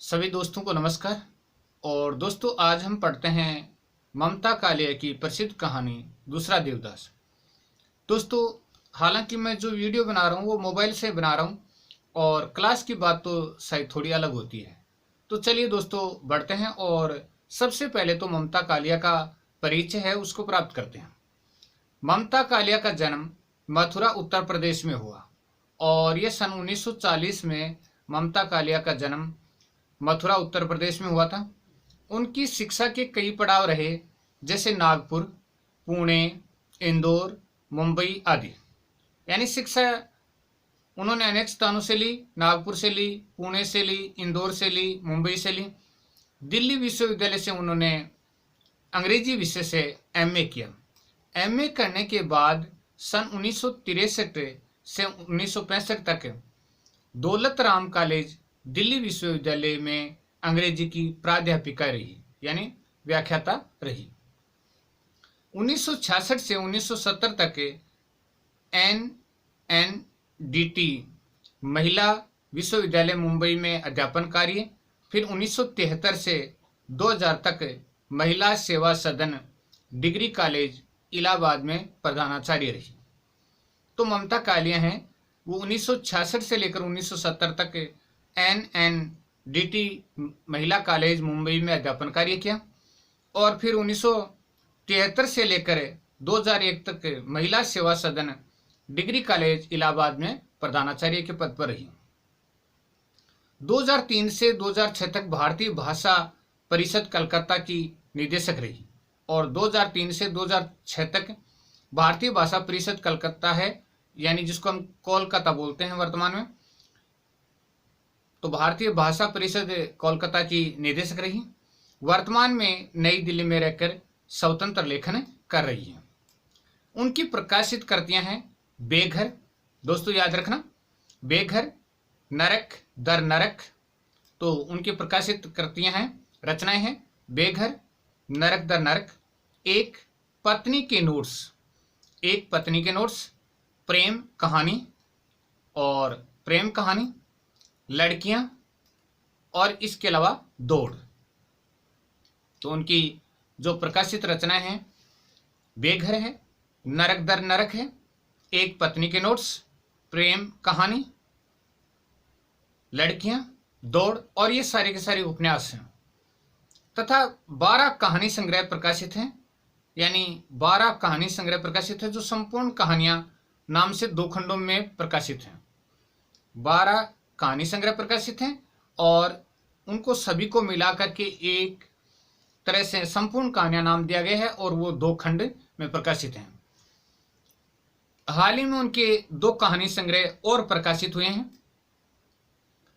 सभी दोस्तों को नमस्कार। और दोस्तों, आज हम पढ़ते हैं ममता कालिया की प्रसिद्ध कहानी दूसरा देवदास। दोस्तों, हालांकि मैं जो वीडियो बना रहा हूँ वो मोबाइल से बना रहा हूँ और क्लास की बात तो शायद थोड़ी अलग होती है। तो चलिए दोस्तों, बढ़ते हैं और सबसे पहले तो ममता कालिया का परिचय है उसको प्राप्त करते हैं। ममता कालिया का जन्म मथुरा उत्तर प्रदेश में हुआ और यह सन 1940 में ममता कालिया का जन्म मथुरा उत्तर प्रदेश में हुआ था। उनकी शिक्षा के कई पड़ाव रहे, जैसे नागपुर, पुणे, इंदौर, मुंबई आदि। यानी शिक्षा उन्होंने अनेक स्थानों से ली, नागपुर से ली, पुणे से ली, इंदौर से ली, मुंबई से ली। दिल्ली विश्वविद्यालय से उन्होंने अंग्रेजी विषय से एमए किया। एमए करने के बाद सन 1963 से 1965 तक दौलत राम कॉलेज दिल्ली विश्वविद्यालय में अंग्रेजी की प्राध्यापिका रही, यानी व्याख्याता रही। 1966 से 1970 तक एनएनडीटी महिला विश्वविद्यालय मुंबई में अध्यापन कार्य। फिर 1973 से 2000 तक महिला सेवा सदन डिग्री कॉलेज इलाहाबाद में प्रधानाचार्य रही। तो ममता कालिया हैं, वो 1966 से लेकर 1970 तक एनएनडीटी महिला कॉलेज मुंबई में अध्यापन कार्य किया और फिर 1973 से लेकर 2001 तक महिला सेवा सदन डिग्री कॉलेज इलाहाबाद में प्रधानाचार्य के पद पर रही। 2003 से 2006 तक भारतीय भाषा परिषद कलकत्ता की निदेशक रही और 2003 से 2006 तक भारतीय भाषा परिषद कलकत्ता है, यानी जिसको हम कोलकाता बोलते हैं वर्तमान में, तो भारतीय भाषा परिषद कोलकाता की निदेशक रही। वर्तमान में नई दिल्ली में रहकर स्वतंत्र लेखन कर रही है। उनकी प्रकाशित कृतियां हैं बेघर, दोस्तों याद रखना, बेघर, नरक दर नरक। तो उनकी प्रकाशित कृतियां हैं, रचनाएं हैं बेघर, नरक दर नरक, एक पत्नी के नोट्स, प्रेम कहानी और प्रेम कहानी, लड़कियां और इसके अलावा दौड़। तो उनकी जो प्रकाशित रचनाएं हैं बेघर है, नरक दर नरक है, एक पत्नी के नोट्स, प्रेम कहानी, लड़कियां, दौड़ और ये सारे के सारे उपन्यास हैं। तथा 12 कहानी संग्रह प्रकाशित हैं, यानी 12 कहानी संग्रह प्रकाशित है जो संपूर्ण कहानियां नाम से 2 खंडों में प्रकाशित हैं। 12 कहानी संग्रह प्रकाशित हैं और उनको सभी को मिलाकर के एक तरह से संपूर्ण कहानियां नाम दिया गया है और वो 2 खंड में प्रकाशित हैं। हाल ही में उनके 2 कहानी संग्रह और प्रकाशित हुए हैं,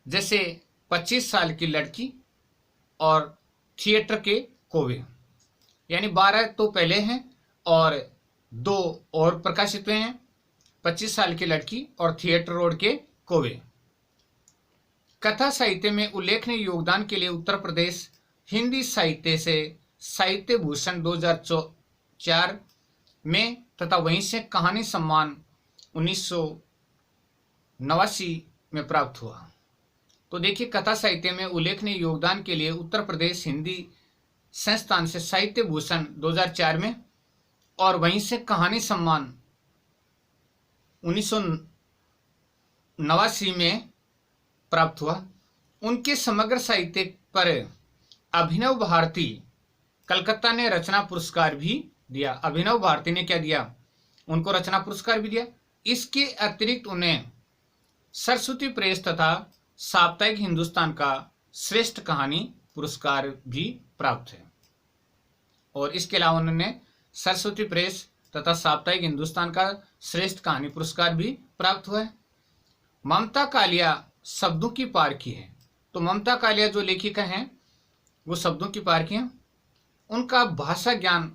जैसे 25 साल की लड़की और थिएटर के कोवे। यानी 12 तो पहले हैं और 2 और प्रकाशित हुए हैं, 25 साल की लड़की और थिएटर रोड के कोवे। कथा साहित्य में उल्लेखनीय योगदान के लिए उत्तर प्रदेश हिंदी साहित्य से साहित्य भूषण 2004 में तथा वहीं से कहानी सम्मान 1989 में प्राप्त हुआ। तो देखिए, कथा साहित्य में उल्लेखनीय योगदान के लिए उत्तर प्रदेश हिंदी संस्थान से साहित्य भूषण 2004 में और वहीं से कहानी सम्मान 1989 में प्राप्त हुआ। उनके समग्र साहित्य पर अभिनव भारती कलकत्ता ने रचना पुरस्कार भी दिया। अभिनव भारती ने क्या दिया? उनको रचना पुरस्कार भी दिया। इसके अतिरिक्त उन्हें सरस्वती प्रेस तथा साप्ताहिक हिंदुस्तान का श्रेष्ठ कहानी पुरस्कार भी प्राप्त है। और इसके अलावा उन्होंने सरस्वती प्रेस तथा साप्ताहिक हिंदुस्तान का श्रेष्ठ कहानी पुरस्कार भी प्राप्त हुआ है। ममता कालिया शब्दों की पारखी है। तो ममता कालिया जो लेखिका हैं वो शब्दों की पारखी हैं। उनका भाषा ज्ञान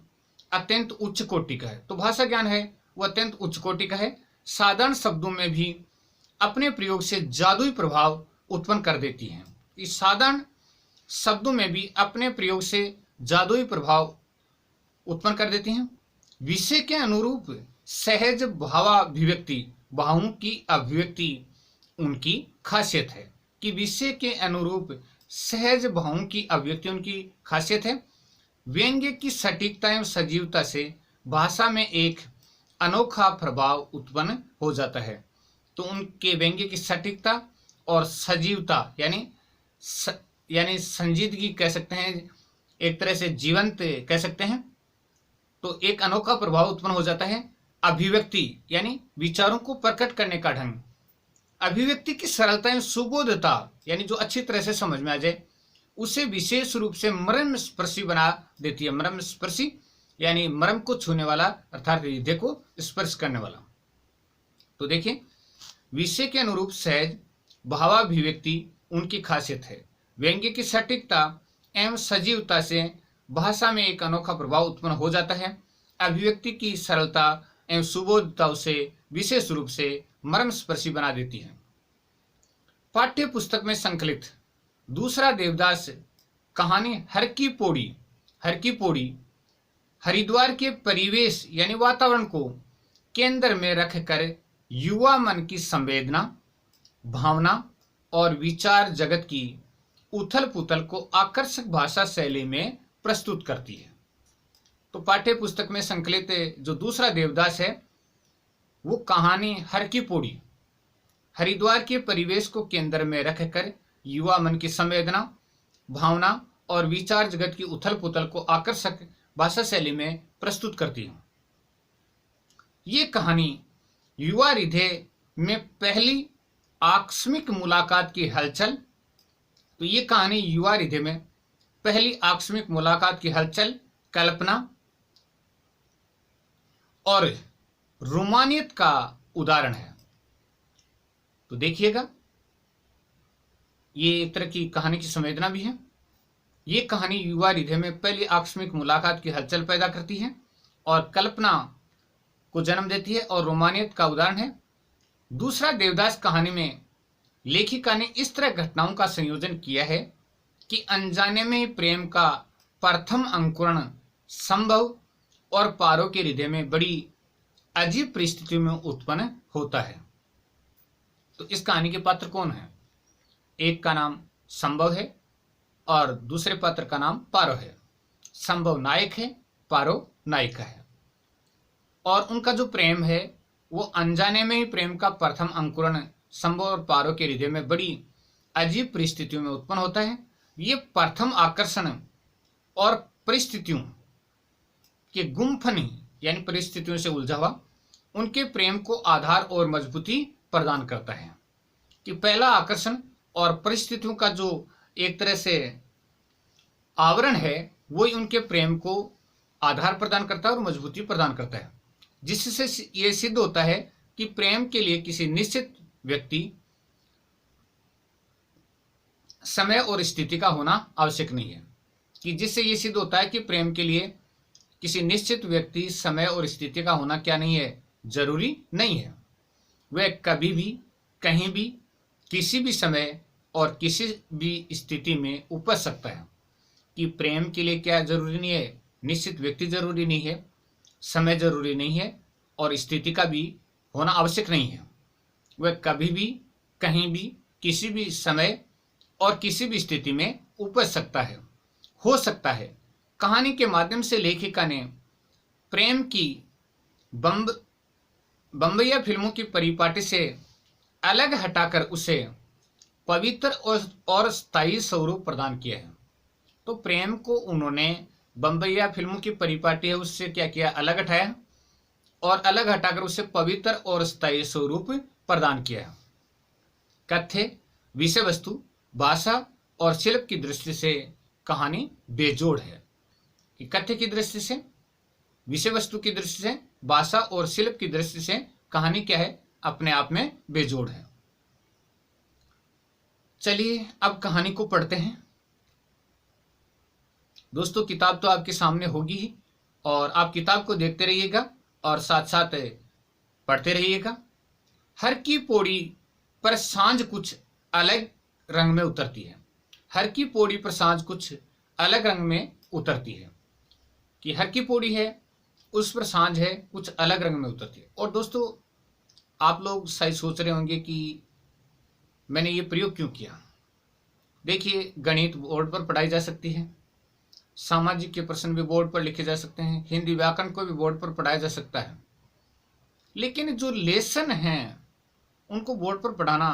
अत्यंत उच्च कोटि का है। तो भाषा ज्ञान है वो अत्यंत उच्च कोटि का है। साधारण शब्दों में भी अपने प्रयोग से जादुई प्रभाव उत्पन्न कर देती हैं। इस साधारण शब्दों में भी अपने प्रयोग से जादुई प्रभाव उत्पन्न कर देती हैं। विषय के अनुरूप सहज भावाभिव्यक्ति, भावों की अभिव्यक्ति उनकी खासियत है कि विषय के अनुरूप सहज भावों की अभिव्यक्ति उनकी खासियत है। व्यंग्य की सटीकता एवं सजीवता से भाषा में एक अनोखा प्रभाव उत्पन्न हो जाता है। तो उनके व्यंग्य की सटीकता और सजीवता यानी संजीदगी कह सकते हैं, एक तरह से जीवंत कह सकते हैं। तो एक अनोखा प्रभाव उत्पन्न हो जाता है। अभिव्यक्ति यानी विचारों को प्रकट करने का ढंग, अभिव्यक्ति की सरलता एवं सुबोधता यानी जो अच्छी तरह से समझ में आ जाए, उसे विशेष रूप से मर्मस्पर्शी बना देती है। मर्मस्पर्शी यानी मर्म को छूने वाला, अर्थात हृदय को स्पर्श करने वाला। तो देखिए, विषय के अनुरूप सहज भावाभिव्यक्ति उनकी खासियत है। व्यंग्य की सटीकता एवं सजीवता से भाषा में एक अनोखा प्रभाव उत्पन्न हो जाता है। अभिव्यक्ति की सरलता एवं सुबोधता उसे विशेष रूप से मर्मस्पर्शी बना देती है। पाठ्य पुस्तक में संकलित दूसरा देवदास कहानी हर की पौड़ी हरिद्वार के परिवेश यानी वातावरण को केंद्र में रखकर युवा मन की संवेदना, भावना और विचार जगत की उथल पुथल को आकर्षक भाषा शैली में प्रस्तुत करती है। तो पाठ्य पुस्तक में संकलित जो दूसरा देवदास है वो कहानी हर की पौड़ी हरिद्वार के परिवेश को केंद्र में रखकर युवा मन की संवेदना, भावना और विचार जगत की उथल पुथल को आकर्षक भाषा शैली में प्रस्तुत करती है। ये कहानी युवा हृदय में पहली आकस्मिक मुलाकात की हलचल, तो ये कहानी युवा हृदय में पहली आकस्मिक मुलाकात की हलचल, कल्पना और रोमानियत का उदाहरण है। तो देखिएगा, ये एक तरह की कहानी की संवेदना भी है। ये कहानी युवा हृदय में पहली आकस्मिक मुलाकात की हलचल पैदा करती है और कल्पना को जन्म देती है और रोमानियत का उदाहरण है। दूसरा देवदास कहानी में लेखिका ने इस तरह घटनाओं का संयोजन किया है कि अनजाने में ही प्रेम का प्रथम अंकुरण संभव और पारो के हृदय में बड़ी अजीब परिस्थितियों में उत्पन्न होता है। तो इस कहानी के पात्र कौन है? एक का नाम संभव है और दूसरे पात्र का नाम पारो है। संभव नायक है, पारो नायिका है। और उनका जो प्रेम है वो अनजाने में ही प्रेम का प्रथम अंकुरण संभव और पारो के हृदय में बड़ी अजीब परिस्थितियों में उत्पन्न होता है। ये प्रथम आकर्षण और परिस्थितियों के गुम्फनी यानी परिस्थितियों से उलझा हुआ उनके प्रेम को आधार और मजबूती प्रदान करता है। कि पहला आकर्षण और परिस्थितियों का जो एक तरह से आवरण है वही उनके प्रेम को आधार प्रदान करता है और मजबूती प्रदान करता है, जिससे ये सिद्ध होता है कि प्रेम के लिए किसी निश्चित व्यक्ति, समय और स्थिति का होना आवश्यक नहीं है। कि जिससे ये सिद्ध होता है कि प्रेम के लिए किसी निश्चित व्यक्ति, समय और स्थिति का होना क्या नहीं है, जरूरी नहीं है। वह कभी भी, कहीं भी, किसी भी समय और किसी भी स्थिति में उपज सकता है। कि प्रेम के लिए क्या जरूरी नहीं है, निश्चित व्यक्ति जरूरी नहीं है, समय जरूरी नहीं है और स्थिति का भी होना आवश्यक नहीं है। वह कभी भी, कहीं भी, किसी भी समय और किसी भी स्थिति में उपज सकता है, हो सकता है। कहानी के माध्यम से लेखिका ने प्रेम की बम्बईया फिल्मों की परिपाटी से अलग हटाकर उसे पवित्र और स्थायी स्वरूप प्रदान किया है। तो प्रेम को उन्होंने बम्बईया फिल्मों की परिपाटी है उससे क्या किया, अलग हटाया और अलग हटाकर उसे पवित्र और स्थायी स्वरूप प्रदान किया है। कथ्य, विषय वस्तु, भाषा और शिल्प की दृष्टि से कहानी बेजोड़ है। कि कथ्य की दृष्टि से, विषय वस्तु की दृष्टि से, भाषा और शिल्प की दृष्टि से कहानी क्या है, अपने आप में बेजोड़ है। चलिए अब कहानी को पढ़ते हैं। दोस्तों, किताब तो आपके सामने होगी ही और आप किताब को देखते रहिएगा और साथ साथ पढ़ते रहिएगा। हर की पौड़ी पर सांझ कुछ अलग रंग में उतरती है। हर की पौड़ी पर सांझ कुछ अलग रंग में उतरती है। कि हर की पौड़ी है उस पर सांझ है कुछ अलग रंग में उतरती है। और दोस्तों, आप लोग शायद सोच रहे होंगे कि मैंने ये प्रयोग क्यों किया। देखिए, गणित बोर्ड पर पढ़ाई जा सकती है, सामाजिक के प्रश्न भी बोर्ड पर लिखे जा सकते हैं, हिंदी व्याकरण को भी बोर्ड पर पढ़ाया जा सकता है। लेकिन जो लेसन हैं उनको बोर्ड पर पढ़ाना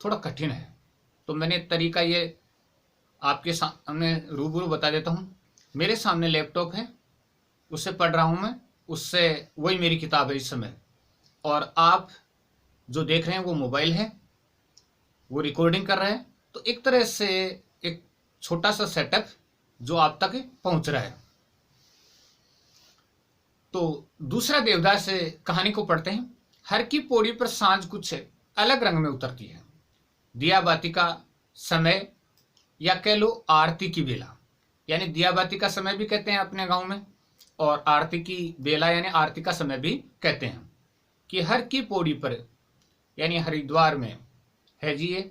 थोड़ा कठिन है। तो मैंने तरीका ये आपके सामने रूबरू बता देता हूँ। मेरे सामने लैपटॉप है, उससे पढ़ रहा हूँ मैं, उससे वही मेरी किताब है इस समय। और आप जो देख रहे हैं वो मोबाइल है, वो रिकॉर्डिंग कर रहे हैं। तो एक तरह से एक छोटा सा सेटअप जो आप तक पहुंच रहा है। तो दूसरा देवदास कहानी को पढ़ते हैं। हर की पौड़ी पर सांझ कुछ अलग रंग में उतरती है। दिया बाती का समय, या कह लो आरती की बेला, यानी दिया बाती का समय भी कहते हैं अपने गांव में, और आरती की बेला यानी आरती का समय भी कहते हैं। कि हर की पौड़ी पर यानी हरिद्वार में है जी ये,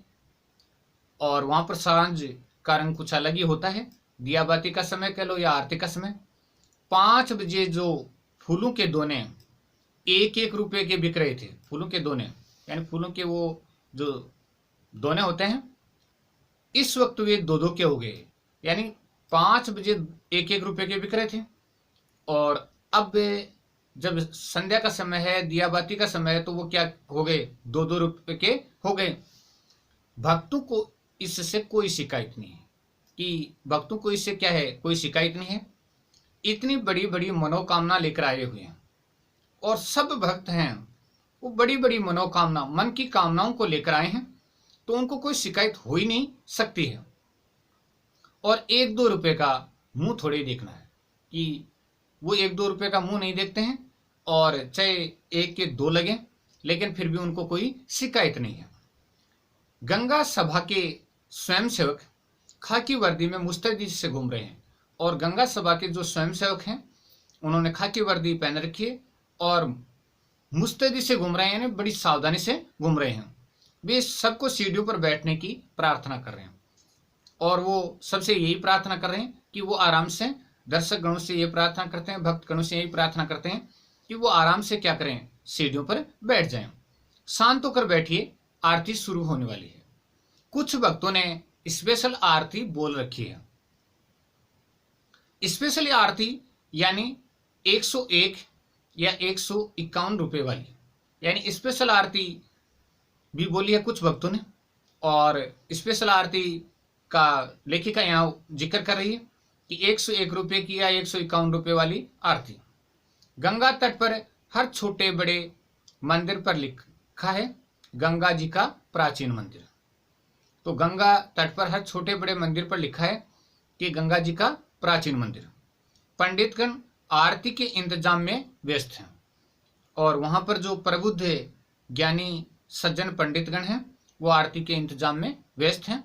और वहां पर सांझ का रंग कुछ अलग ही होता है। दिया बाती का समय कह लो या आरती का समय। 5 बजे जो फूलों के दोने 1-1 रुपए के बिक रहे थे, फूलों के दोने यानी फूलों के वो जो दोने होते हैं, इस वक्त वे 2-2 के हो गए। यानी 5 बजे 1-1 रुपए के बिक रहे थे, और अब जब संध्या का समय है, दिया बाती का समय है, तो वो क्या हो गए, 2-2 रुपए के हो गए। भक्तों को इससे कोई शिकायत नहीं है, कि भक्तों को इससे क्या है, कोई शिकायत नहीं है। इतनी बड़ी बड़ी मनोकामना लेकर आए हुए हैं, और सब भक्त हैं वो बड़ी बड़ी मनोकामना, मन की कामनाओं को लेकर आए हैं, तो उनको कोई शिकायत हो ही नहीं सकती है। और 1-2 रुपए का मुंह थोड़े देखना है, कि वो 1-2 रुपए का मुंह नहीं देखते हैं, और चाहे 1 के 2 लगे, लेकिन फिर भी उनको कोई शिकायत नहीं है। गंगा सभा के स्वयंसेवक खाकी वर्दी में मुस्तैदी से घूम रहे हैं, और गंगा सभा के जो स्वयंसेवक हैं उन्होंने खाकी वर्दी पहन रखी है और मुस्तैदी से घूम रहे हैं, यानी बड़ी सावधानी से घूम रहे हैं। वे सबको सीढ़ियों पर बैठने की प्रार्थना कर रहे हैं, और वो सबसे यही प्रार्थना कर रहे हैं कि वो आराम से, दर्शक गणों से ये प्रार्थना करते हैं, भक्त गणों से यही प्रार्थना करते हैं कि वो आराम से क्या करें, सीढ़ियों पर बैठ जाएं। शांत होकर बैठिए, आरती शुरू होने वाली है। कुछ भक्तों ने स्पेशल आरती बोल रखी है। स्पेशल आरती यानी 101 या 151 रुपए वाली, यानी स्पेशल आरती भी बोली है कुछ भक्तों ने। और स्पेशल आरती का लेखिका यहाँ जिक्र कर रही है कि 101 रुपए की या 151 रुपए वाली आरती। गंगा तट पर हर छोटे बड़े मंदिर पर लिखा है गंगा जी का प्राचीन मंदिर। तो गंगा तट पर हर छोटे बड़े मंदिर पर लिखा है कि गंगा जी का प्राचीन मंदिर। पंडितगण आरती के इंतजाम में व्यस्त हैं, और वहां पर जो प्रबुद्ध ज्ञानी सज्जन पंडितगण हैं वो आरती के इंतजाम में व्यस्त हैं।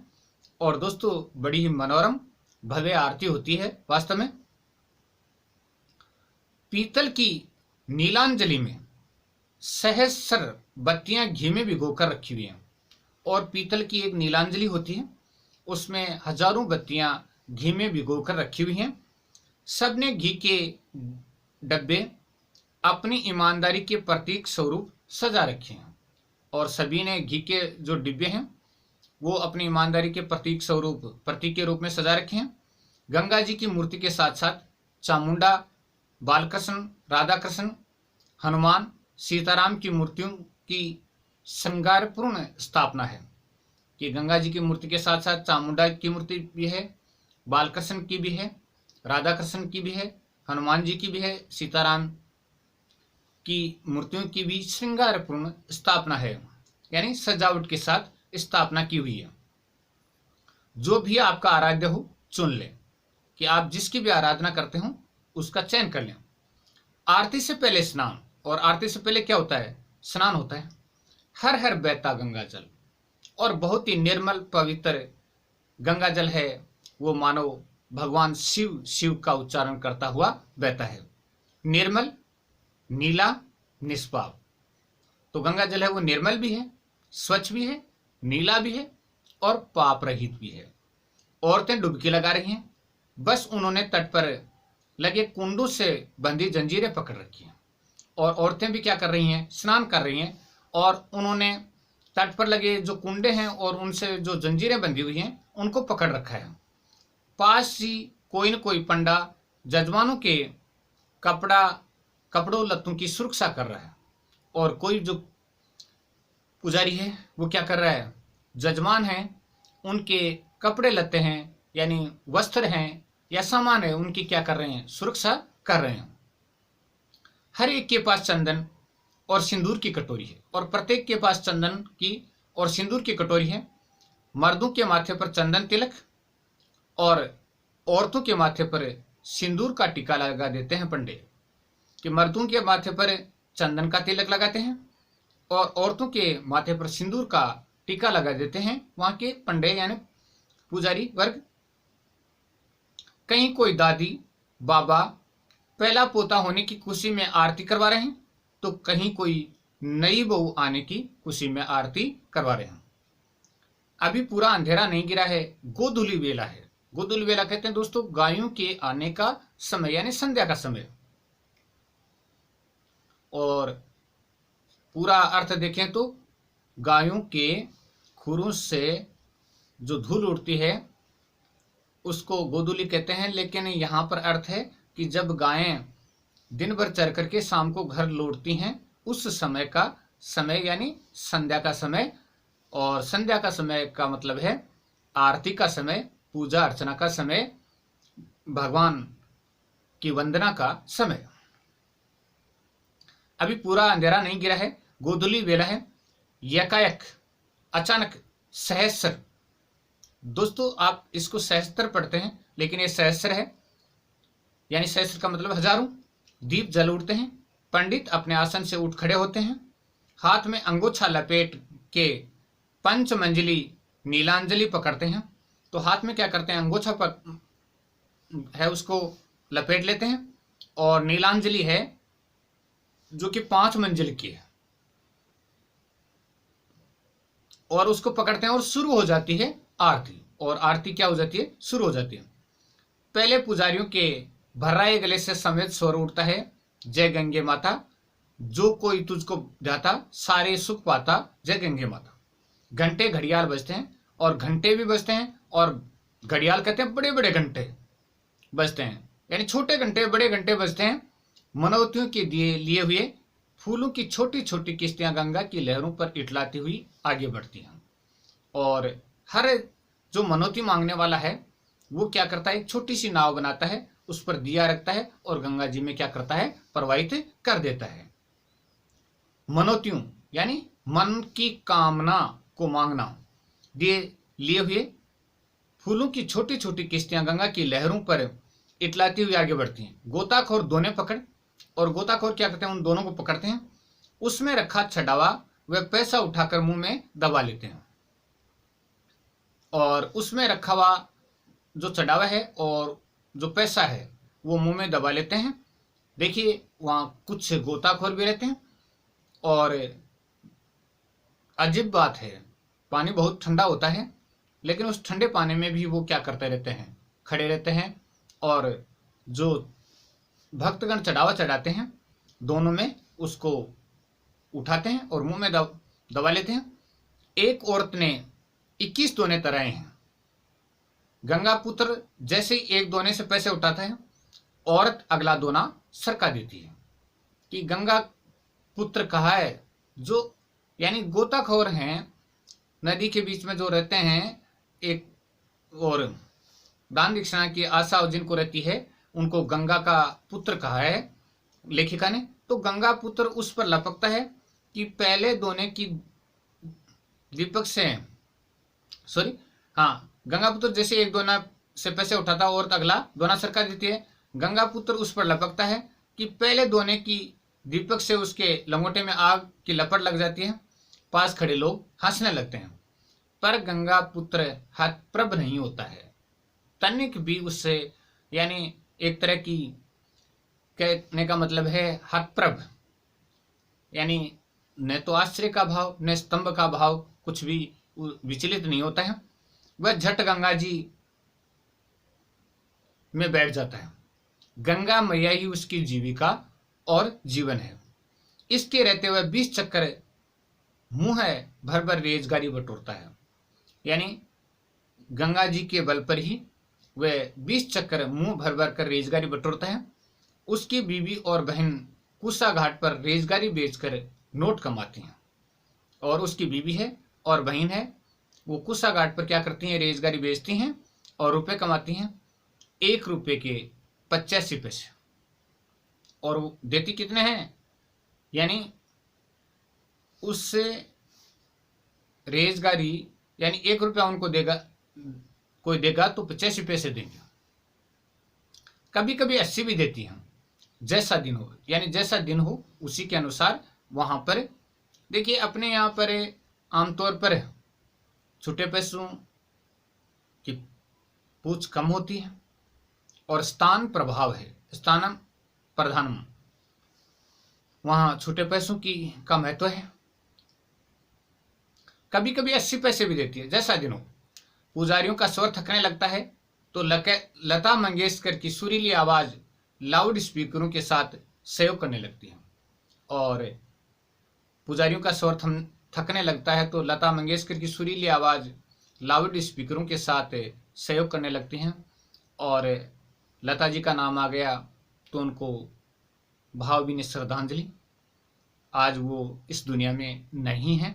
और दोस्तों, बड़ी ही मनोरम भव्य आरती होती है वास्तव में। पीतल की नीलांजलि में सहस्र बत्तियां घी में भिगोकर रखी हुई हैं, और पीतल की एक नीलांजलि होती है, उसमें हजारों बत्तियां घी में भिगोकर रखी हुई हैं। सबने घी के डब्बे अपनी ईमानदारी के प्रतीक स्वरूप सजा रखे हैं, और सभी ने घी के जो डिब्बे हैं वो अपनी ईमानदारी के प्रतीक के रूप में सजा रखे हैं। गंगा जी की मूर्ति के साथ साथ चामुंडा, बालकृष्ण, राधा कृष्ण, हनुमान, सीताराम की मूर्तियों की श्रृंगारपूर्ण स्थापना है। कि गंगा जी की मूर्ति के साथ साथ चामुंडा की मूर्ति भी है, बालकृष्ण की भी है, राधा कृष्ण की भी है, हनुमान जी की भी है, सीताराम की मूर्तियों की भी श्रृंगारपूर्ण स्थापना है, यानी सजावट के साथ स्थापना की हुई है। जो भी आपका आराध्य हो चुन ले, कि आप जिसकी भी आराधना करते हो उसका चयन कर लें। आरती से पहले स्नान, और आरती से पहले क्या होता है, स्नान होता है। हर हर बहता गंगा जल, और बहुत ही निर्मल पवित्र गंगा जल है, वो मानो भगवान शिव का उच्चारण करता हुआ बहता है। निर्मल, नीला, निष्पाप। तो गंगा जल है वो निर्मल भी है, स्वच्छ भी है, नीला भी है, और पाप रहित भी है। औरतें डुबकी लगा रही हैं, बस उन्होंने तट पर लगे कुंडों से बंधी जंजीरें पकड़ रखी हैं, और औरतें भी क्या कर रही हैं, स्नान कर रही हैं, और उन्होंने तट पर लगे जो कुंडे हैं और उनसे जो जंजीरें बंधी हुई हैं उनको पकड़ रखा है। पास ही कोई न कोई पंडा जजमानों के कपड़ों लत्तों की सुरक्षा कर रहा है, और कोई जो पुजारी है वो क्या कर रहा है, जजमान है उनके कपड़े लत्ते हैं यानी वस्त्र हैं या सामान है उनकी क्या कर रहे हैं, सुरक्षा कर रहे हैं। हर एक के पास चंदन और सिंदूर की कटोरी है, और प्रत्येक के पास चंदन की और सिंदूर की कटोरी है। मर्दों के माथे पर चंदन तिलक और औरतों के माथे पर सिंदूर का टीका लगा देते हैं पंडित, कि मर्दों के माथे पर चंदन का तिलक लगाते हैं और औरतों के माथे पर सिंदूर का टीका लगा देते हैं वहां के पंडित यानी पुजारी वर्ग। कहीं कोई दादी बाबा पहला पोता होने की खुशी में आरती करवा रहे हैं, तो कहीं कोई नई बहू आने की खुशी में आरती करवा रहे हैं। अभी पूरा अंधेरा नहीं गिरा है, गोधूली वेला है। गोधूली वेला कहते हैं दोस्तों गायों के आने का समय यानी संध्या का समय। और पूरा अर्थ देखें तो गायों के खुरों से जो धूल उड़ती है उसको गोधूली कहते हैं, लेकिन यहाँ पर अर्थ है कि जब गायें दिन भर चर करके शाम को घर लौटती हैं उस समय का समय यानी संध्या का समय। और संध्या का समय का मतलब है आरती का समय, पूजा अर्चना का समय, भगवान की वंदना का समय। अभी पूरा अंधेरा नहीं गिरा है, गोधूली वेला है। यकायक अचानक सहस्र, दोस्तों आप इसको सहस्त्र पढ़ते हैं लेकिन ये सहस्र है, यानी सहस्र का मतलब हजारों। दीप जल उठते हैं, पंडित अपने आसन से उठ खड़े होते हैं, हाथ में अंगोछा लपेट के पंचमंजली नीलांजलि पकड़ते हैं। तो हाथ में क्या करते हैं, अंगोछा है उसको लपेट लेते हैं, और नीलांजलि है जो कि 5 मंजिल की है, और उसको पकड़ते हैं और शुरू हो जाती है आरती। और आरती क्या हो जाती है, शुरू हो जाती है। पहले पुजारियों के भर्राए गले से समेत स्वर उठता है, जय गंगे माता, जो कोई तुझको जाता सारे सुख पाता, जय गंगे माता। घंटे घड़ियाल बजते हैं, और घंटे भी बजते हैं, और घड़ियाल कहते हैं बड़े बड़े घंटे बजते हैं, यानी छोटे घंटे बड़े घंटे बजते हैं। मनोवतियों के दिए लिए हुए फूलों की छोटी छोटी किश्तियां गंगा की लहरों पर इटलाती हुई आगे बढ़ती हैं। और हर जो मनोती मांगने वाला है वो क्या करता है, एक छोटी सी नाव बनाता है, उस पर दिया रखता है और गंगा जी में क्या करता है, प्रवाहित कर देता है। मनोतियों यानी मन की कामना को मांगना। दिए लिए हुए फूलों की छोटी छोटी किश्तियां गंगा की लहरों पर इटलाती हुई आगे बढ़ती हैं। गोताखोर दोने पकड़, और गोताखोर क्या करते हैं, उन दोनों को पकड़ते हैं, उसमें रखा छड़ावा वह पैसा उठाकर मुंह में दबा लेते हैं। और उसमें रखा हुआ जो चढ़ावा है और जो पैसा है वो मुंह में दबा लेते हैं। देखिए वहां कुछ गोताखोर भी रहते हैं, और अजीब बात है, पानी बहुत ठंडा होता है, लेकिन उस ठंडे पानी में भी वो क्या करते रहते हैं, खड़े रहते हैं, और जो भक्तगण चढ़ावा चढ़ाते हैं दोनों में उसको उठाते हैं और मुंह में दबा लेते हैं। एक औरत ने 21 दोने तराए हैं। गंगा पुत्र जैसे ही एक दोने से पैसे उठाता है, औरत अगला दोना सरका देती है। कि गंगा पुत्र कहा है, जो यानी गोताखोर हैं, नदी के बीच में जो रहते हैं, एक और दान दक्षिणा की आशा जिनको रहती है उनको गंगा का पुत्र कहा है लेखिका ने। तो गंगा पुत्र उस पर लपकता है कि पहले दोने की दीपक से गंगा पुत्र जैसे एक दोना से पैसे उठाता और अगला दोना सरका देती है। गंगा पुत्र उस पर लपकता है कि पहले दोने की दीपक से उसके लंगोटे में आग की लपट लग जाती है। पास खड़े लोग हंसने लगते हैं, पर गंगा पुत्र हतप्रभ नहीं होता है। तनिक भी उससे, यानी एक तरह की कहने का मतलब है हतप्रभ, यानी न तो आश्चर्य का भाव न स्तंभ का भाव कुछ भी विचलित नहीं होता है। वह झट गंगा जी में बैठ जाता है। गंगा मैया ही उसकी जीविका और जीवन है। इसके रहते हुए 20 चक्कर मुंह है भर भर रेजगारी बटोरता है। यानी गंगा जी के बल पर ही वह 20 चक्कर मुंह भर भर कर रेजगारी बटोरता है। उसकी बीवी और बहन कुसा घाट पर रेजगारी बेचकर नोट कमाती हैं। और उसकी बीवी है और बहन है, वो कुसा घाट पर क्या करती हैं, रेजगारी बेचती हैं और रुपए कमाती हैं, 1 रुपये के 85 पैसे। और वो देती कितने हैं, यानी उससे रेजगारी, यानी 1 रुपया उनको देगा, कोई देगा तो 85 पैसे देंगे। कभी कभी 80 भी देती हैं, जैसा दिन हो, यानी जैसा दिन हो उसी के अनुसार। वहां पर देखिए अपने यहाँ पर आमतौर पर छुट्टे पैसों की पूछ कम होती है और स्थान प्रभाव है, स्थानम प्रधानम, वहां छुट्टे पैसों की का महत्व है। कभी कभी 80 पैसे भी देती है, जैसा दिन हो। पुजारियों का स्वर थकने लगता है तो लता मंगेशकर की सुरीली आवाज लाउड स्पीकरों के साथ सहयोग करने लगती है। और पुजारियों का स्वर थकने लगता है तो लता मंगेशकर की सुरीली आवाज लाउड स्पीकरों के साथ सहयोग करने लगती हैं। और लता जी का नाम आ गया तो उनको भावभीनी श्रद्धांजलि। आज वो इस दुनिया में नहीं है,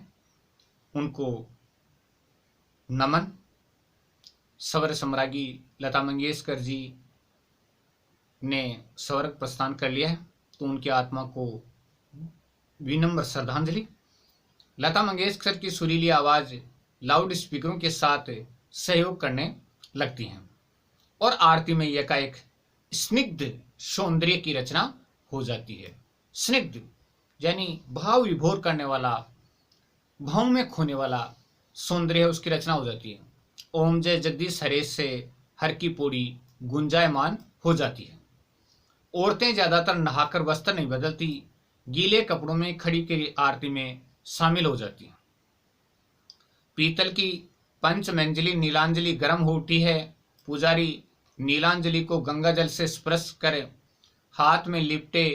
उनको नमन। स्वर सम्राज्ञी लता मंगेशकर जी ने स्वर्ग प्रस्थान कर लिया है तो उनकी आत्मा को विनम्र श्रद्धांजलि। लता मंगेशकर की सुरीली आवाज लाउड स्पीकरों के साथ सहयोग करने लगती हैं और आरती में यह का एक स्निग्ध सौंदर्य की रचना हो जाती है। स्निग्ध यानी भाव विभोर करने वाला, भाव में खोने वाला सौंदर्य उसकी रचना हो जाती है। ओम जय जगदीश हरेश से हर की पौड़ी गुंजायमान हो जाती है। औरतें ज्यादातर नहाकर वस्त्र नहीं बदलती, गीले कपड़ों में खड़ी करी आरती में शामिल हो जाती हैं। पीतल की पंचमंजली नीलांजलि गर्म हो उठी है। पुजारी नीलांजलि को गंगा जल से स्पर्श कर हाथ में लिपटे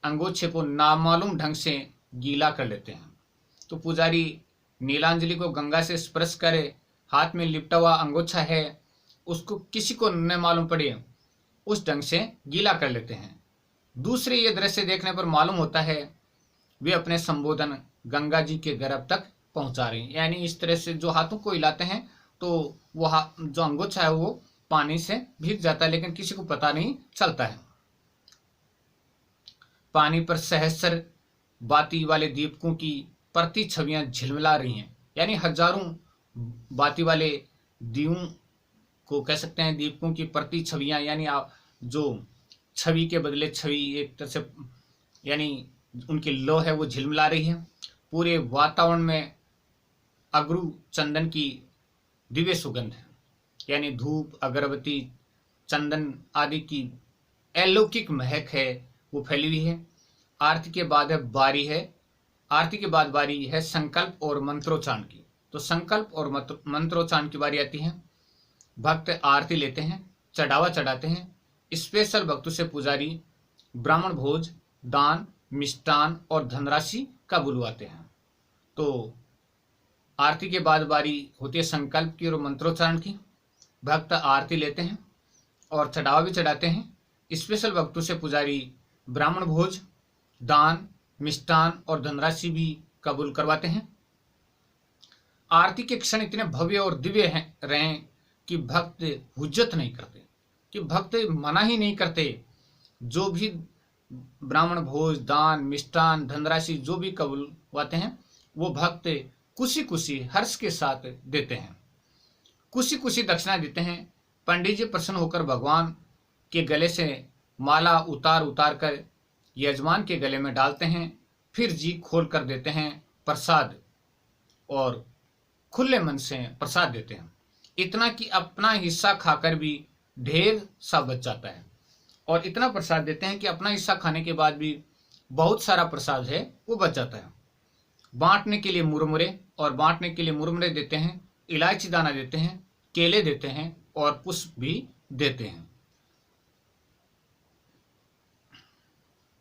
अंगोछे को नामालूम ढंग से गीला कर लेते हैं। तो पुजारी नीलांजलि को गंगा से स्पर्श करे, हाथ में लिपटा हुआ अंगोछा है, उसको किसी को न मालूम पड़े उस ढंग से गीला कर लेते हैं। दूसरे ये दृश्य देखने पर मालूम होता है वे अपने संबोधन गंगा जी के गर्भ तक पहुंचा रहे हैं। यानी इस तरह से जो हाथों को हिलाते हैं तो वो जो अंगोछा है वो पानी से भीग जाता है, लेकिन किसी को पता नहीं चलता है। पानी पर सहस्र बाती वाले दीपकों की प्रति छवियां झिलमिला रही हैं, यानी हजारों बाती वाले दीपों को कह सकते हैं, दीपकों की प्रति छवियां, यानी जो छवि के बदले छवि एक तरह से, यानी उनकी लो है वो झिलमिला रही है। पूरे वातावरण में अगरू चंदन की दिव्य सुगंध है, यानी धूप अगरबत्ती चंदन आदि की अलौकिक महक है वो फैली हुई है। आरती के बाद आरती के बाद बारी है संकल्प और मंत्रोच्चारण की। तो संकल्प और मंत्रोच्चारण की बारी आती है। भक्त आरती लेते हैं, चढ़ावा चढ़ाते हैं। स्पेशल भक्तों से पुजारी ब्राह्मण भोज, दान, मिष्टान और धनराशि का बुलवाते हैं। तो आरती के बाद बारी होती है संकल्प की और मंत्रोच्चारण की। भक्त आरती लेते हैं और चढ़ावा भी चढ़ाते हैं। स्पेशल भक्तों से पुजारी ब्राह्मण भोज, दान, मिष्टान और धनराशि भी कबूल करवाते हैं। आरती के क्षण इतने भव्य और दिव्य रहे कि भक्त हुज्जत नहीं करते, कि भक्त मना ही नहीं करते। जो भी ब्राह्मण भोज, दान, मिष्टान, धनराशि जो भी कबूलवाते हैं वो भक्त खुशी खुशी हर्ष के साथ देते हैं, खुशी खुशी दक्षिणा देते हैं। पंडित जी प्रसन्न होकर भगवान के गले से माला उतार उतार कर यजमान के गले में डालते हैं, फिर जी खोल कर देते हैं प्रसाद और खुले मन से प्रसाद देते हैं। इतना कि अपना हिस्सा खाकर भी ढेर सा बच जाता है। और इतना प्रसाद देते हैं कि अपना हिस्सा खाने के बाद भी बहुत सारा प्रसाद है वो बच जाता है। बांटने के लिए मुरमुरे देते हैं, इलायची दाना देते हैं, केले देते हैं और पुष्प भी देते हैं।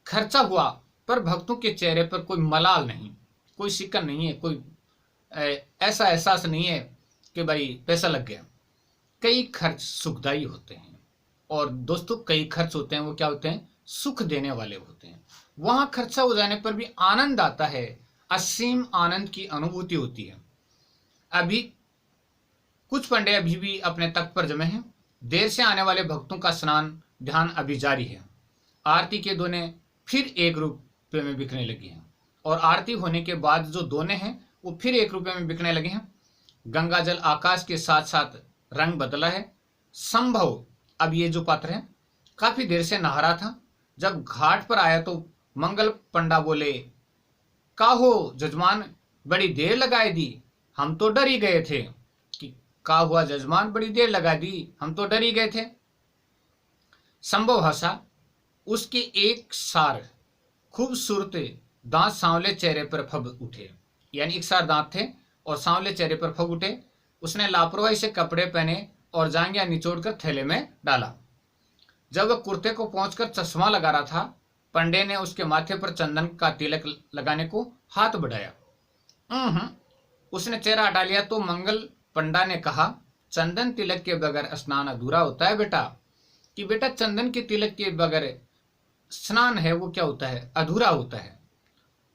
खर्चा हुआ पर भक्तों के चेहरे पर कोई मलाल नहीं, कोई शिकन नहीं है, कोई ऐसा एहसास नहीं है कि भाई पैसा लग गया। कई खर्च सुखदायी होते हैं, और दोस्तों कई खर्च होते हैं वो क्या होते हैं, सुख देने वाले होते हैं। वहां खर्चा हो जाने पर भी आनंद आता है, असीम आनंद की अनुभूति होती है। अभी कुछ पंडे अभी भी अपने तख्त पर जमे हैं। देर से आने वाले भक्तों का स्नान ध्यान अभी जारी है। आरती के दोने फिर 1 रुपये में बिकने लगे हैं, और आरती होने के बाद जो दोने हैं वो फिर 1 रुपये में बिकने लगे हैं। गंगा जल आकाश के साथ साथ रंग बदला है। संभव अब ये जो पात्र है काफी देर से नहा रहा था। जब घाट पर आया तो मंगल पंडा बोले, का हो जजमान, बड़ी देर लगाई दी, हम तो डर ही गए थे। कि का हुआ जजमान, बड़ी देर लगा दी, हम तो डर ही गए थे। संभव हंसा। उसके एक सार खूबसूरत दांत सांवले चेहरे पर फब उठे, यानी एक सार दांत थे और सांवले चेहरे पर फब उठे। उसने लापरवाही से कपड़े पहने और जांघिया निचोड़कर थैले में डाला। जब वह कुर्ते को पहुंचकर चश्मा लगा रहा था, पंडे ने उसके माथे पर चंदन का तिलक लगाने को हाथ बढ़ाया। उसने चेहरा हटा लिया तो मंगल पंडा ने कहा, चंदन तिलक के बगैर स्नान अधूरा होता है बेटा। कि बेटा चंदन के तिलक के बगैर स्नान है वो क्या होता है, अधूरा होता है।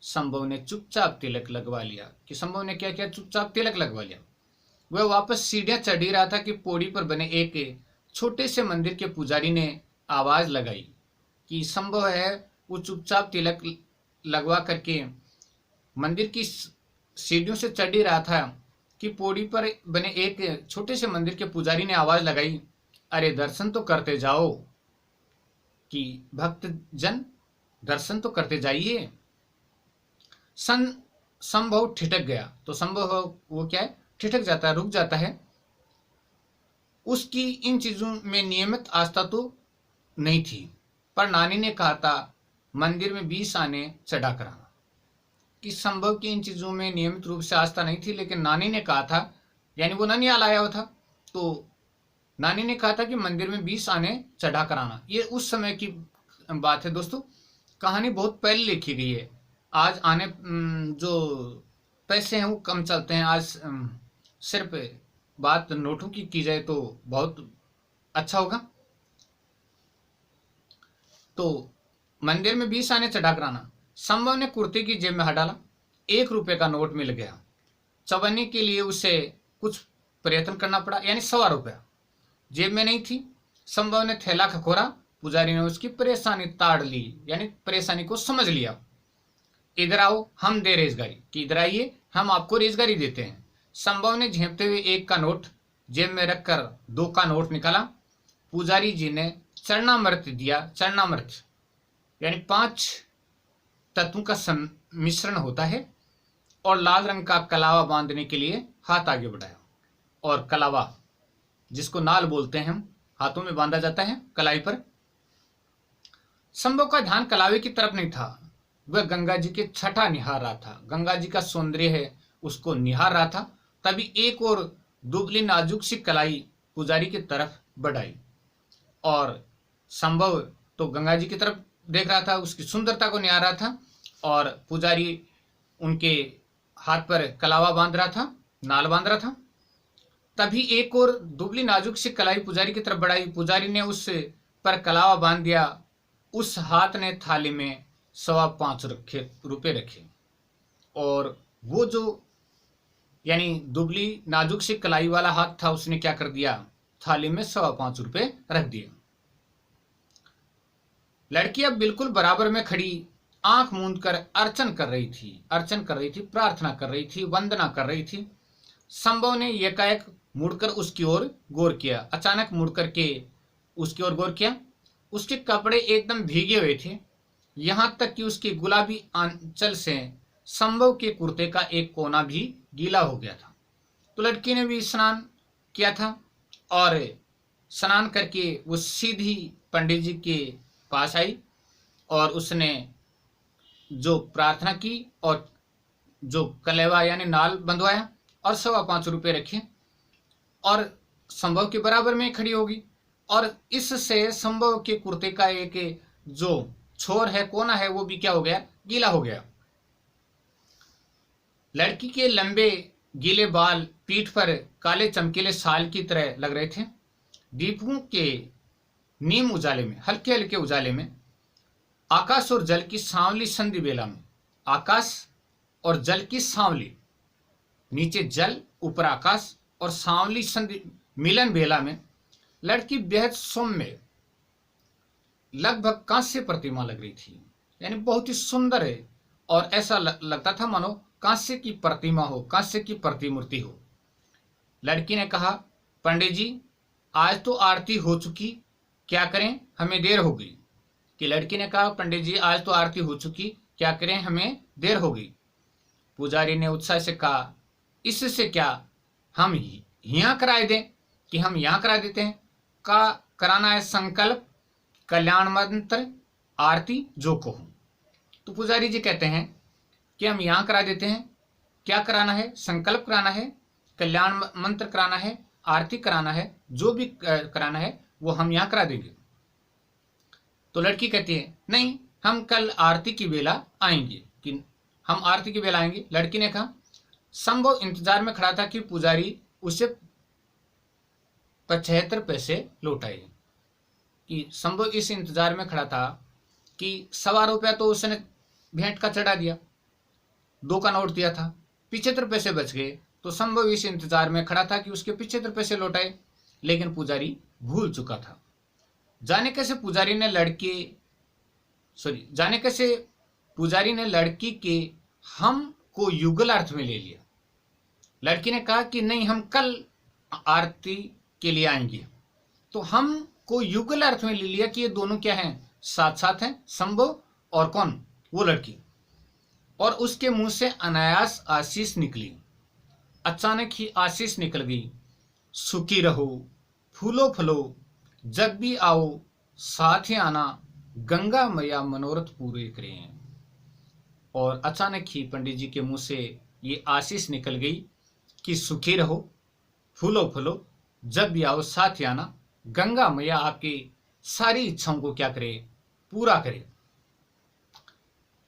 संभव ने चुपचाप तिलक लगवा लिया। कि संभव ने क्या किया, चुपचाप तिलक लगवा लिया। वह वापस सीढ़ियां चढ़ ही रहा था कि पौड़ी पर बने एक छोटे से मंदिर के पुजारी ने आवाज लगाई। कि संभव है वो चुपचाप तिलक लगवा करके मंदिर की सीढ़ियों से चढ़ ही रहा था कि पौड़ी पर बने एक छोटे से मंदिर के पुजारी ने आवाज लगाई, अरे दर्शन तो करते जाओ। कि भक्त जन दर्शन तो करते जाइए। संभव ठिठक गया। तो संभव वो क्या है, ठिठक जाता है, रुक जाता है। उसकी इन चीजों में नियमित आस्था तो नहीं थी, पर नानी ने कहा था मंदिर में 20 आने चढ़ा कराना। कि संभव की इन चीजों में नियमित रूप से आस्था नहीं थी, लेकिन नानी ने कहा था, यानी वो ननिहाल आया हुआ था, तो नानी ने कहा था कि मंदिर में 20 आने चढ़ा कराना। ये उस समय की बात है दोस्तों, कहानी बहुत पहले लिखी गई है। आज आने जो पैसे हैं वो कम चलते हैं। आज सिर्फ बात नोटों की जाए तो बहुत अच्छा होगा। तो मंदिर में 20 आने चढ़ा कराना। संभव ने कुर्ते की जेब में हाथ डाला। 1 रुपये का नोट मिल गया। चवन्नी के लिए उसे कुछ प्रयत्न करना पड़ा, यानी 1.25 रुपया जेब में नहीं थी। संभव ने थैला खखोरा। पुजारी ने उसकी परेशानी ताड़ ली, यानी परेशानी को समझ लिया। इधर आओ, हम दे रेजगारी। कि इधर आइए, हम आपको रेजगारी देते हैं। संभव ने झेपते हुए 1 का नोट जेब में रखकर 2 का नोट निकाला। पुजारी जी ने चरणामृत दिया। चरणामृत यानी 5 तत्वों का मिश्रण होता है, और लाल रंग का कलावा बांधने के लिए हाथ आगे बढ़ाया। और कलावा जिसको नाल बोलते हैं, हम हाथों में बांधा जाता है कलाई पर। संभव का ध्यान कलावे की तरफ नहीं था, वह गंगा जी के छठा निहार रहा था। गंगा जी का सौंदर्य है उसको निहार रहा था। तभी एक और दुबली नाजुक सी कलाई पुजारी की तरफ बढ़ाई, और संभव तो गंगा जी की तरफ देख रहा था, उसकी सुंदरता को निहार रहा था, और पुजारी उनके हाथ पर कलावा बांध रहा था, नाल बांध रहा था। तभी एक और दुबली नाजुक सी कलाई पुजारी की तरफ बढ़ाई। पुजारी ने उस पर कलावा बांध दिया। उस हाथ ने थाली में 5.25 रुपये रखे, और वो जो यानी दुबली नाजुक सी कलाई वाला हाथ था, उसने क्या कर दिया, थाली में 5.25 रुपये रख दिए। लड़की अब बिल्कुल बराबर में खड़ी आंख मूंद कर अर्चन कर रही थी, प्रार्थना कर रही थी, वंदना कर रही थी। संभव ने एकाएक मुड़कर उसकी ओर गौर किया। अचानक मुड़कर के उसकी ओर गौर किया। उसके कपड़े एकदम भीगे हुए थे, यहां तक कि उसकी गुलाबी आंचल से संभव के कुर्ते का एक कोना भी गीला हो गया था। तो लड़की ने भी स्नान किया था, और स्नान करके वो सीधी पंडित जी के पास आई, और उसने जो प्रार्थना की और जो कलेवा यानी नाल बंधवाया, और 5.25 रुपये रखे, और संभव के बराबर में खड़ी होगी। और इससे संभव के कुर्ते का एक जो छोर है, कोना है, वो भी क्या हो गया, गीला हो गया। लड़की के लंबे गीले बाल पीठ पर काले चमकीले साल की तरह लग रहे थे। दीपकों के नीम उजाले में, हल्के हल्के उजाले में, आकाश और जल की सांवली संधि बेला में, आकाश और जल की सांवली, नीचे जल ऊपर आकाश और सांवली संधि मिलन बेला में लड़की बेहद सौम्य, लगभग कांस्य प्रतिमा लग रही थी। यानी बहुत ही सुंदर है और ऐसा लगता था मानो कांस्य की प्रतिमा हो, कांस्य की प्रतिमूर्ति हो। लड़की ने कहा, पंडित जी आज तो आरती हो चुकी, क्या करें, हमें देर हो गई। कि लड़की ने कहा, पंडित जी आज तो आरती हो चुकी, क्या करें, हमें देर हो गई। पुजारी ने उत्साह से कहा, इससे क्या, हम यहाँ कराए दें, कि हम यहाँ करा देते हैं। का कराना है संकल्प, कल्याण मंत्र, आरती जो कहूं। तो पुजारी जी कहते हैं कि हम यहाँ करा देते हैं। क्या कराना है, संकल्प कराना है, कल्याण मंत्र कराना है, आरती कराना है, जो भी कराना है वो हम यहाँ करा देंगे। तो लड़की कहती है, नहीं, हम कल आरती की बेला आएंगे, कि हम आरती की बेला आएंगे। लड़की ने कहा, संभव इंतजार में खड़ा था कि पुजारी उसे 75 पैसे लौटाए। कि संभव इस इंतजार में खड़ा था कि ₹1.25 तो उसने भेंट का चढ़ा दिया, 2 का नोट दिया था, 75 पैसे बच गए। तो संभव इस इंतजार में खड़ा था कि उसके 75 पैसे लौटाए, लेकिन पुजारी भूल चुका था। जाने कैसे पुजारी ने लड़की के हम को युगल अर्थ में ले लिया। लड़की ने कहा कि नहीं, हम कल आरती के लिए आएंगे। तो हम को युगल अर्थ में ले लिया कि ये दोनों क्या हैं, साथ साथ हैं, संभव और कौन, वो लड़की। और उसके मुंह से अनायास आशीष निकली। अचानक ही आशीष निकल गई, सुखी रहो, फूलो फलो, जब भी आओ साथ ही आना, गंगा मैया मनोरथ पूरे करें। और अचानक ही पंडित जी के मुंह से ये आशीष निकल गई कि सुखी रहो, फूलो फलो, जब भी आओ साथ ही आना, गंगा मैया आपकी सारी इच्छाओं को क्या करे, पूरा करे।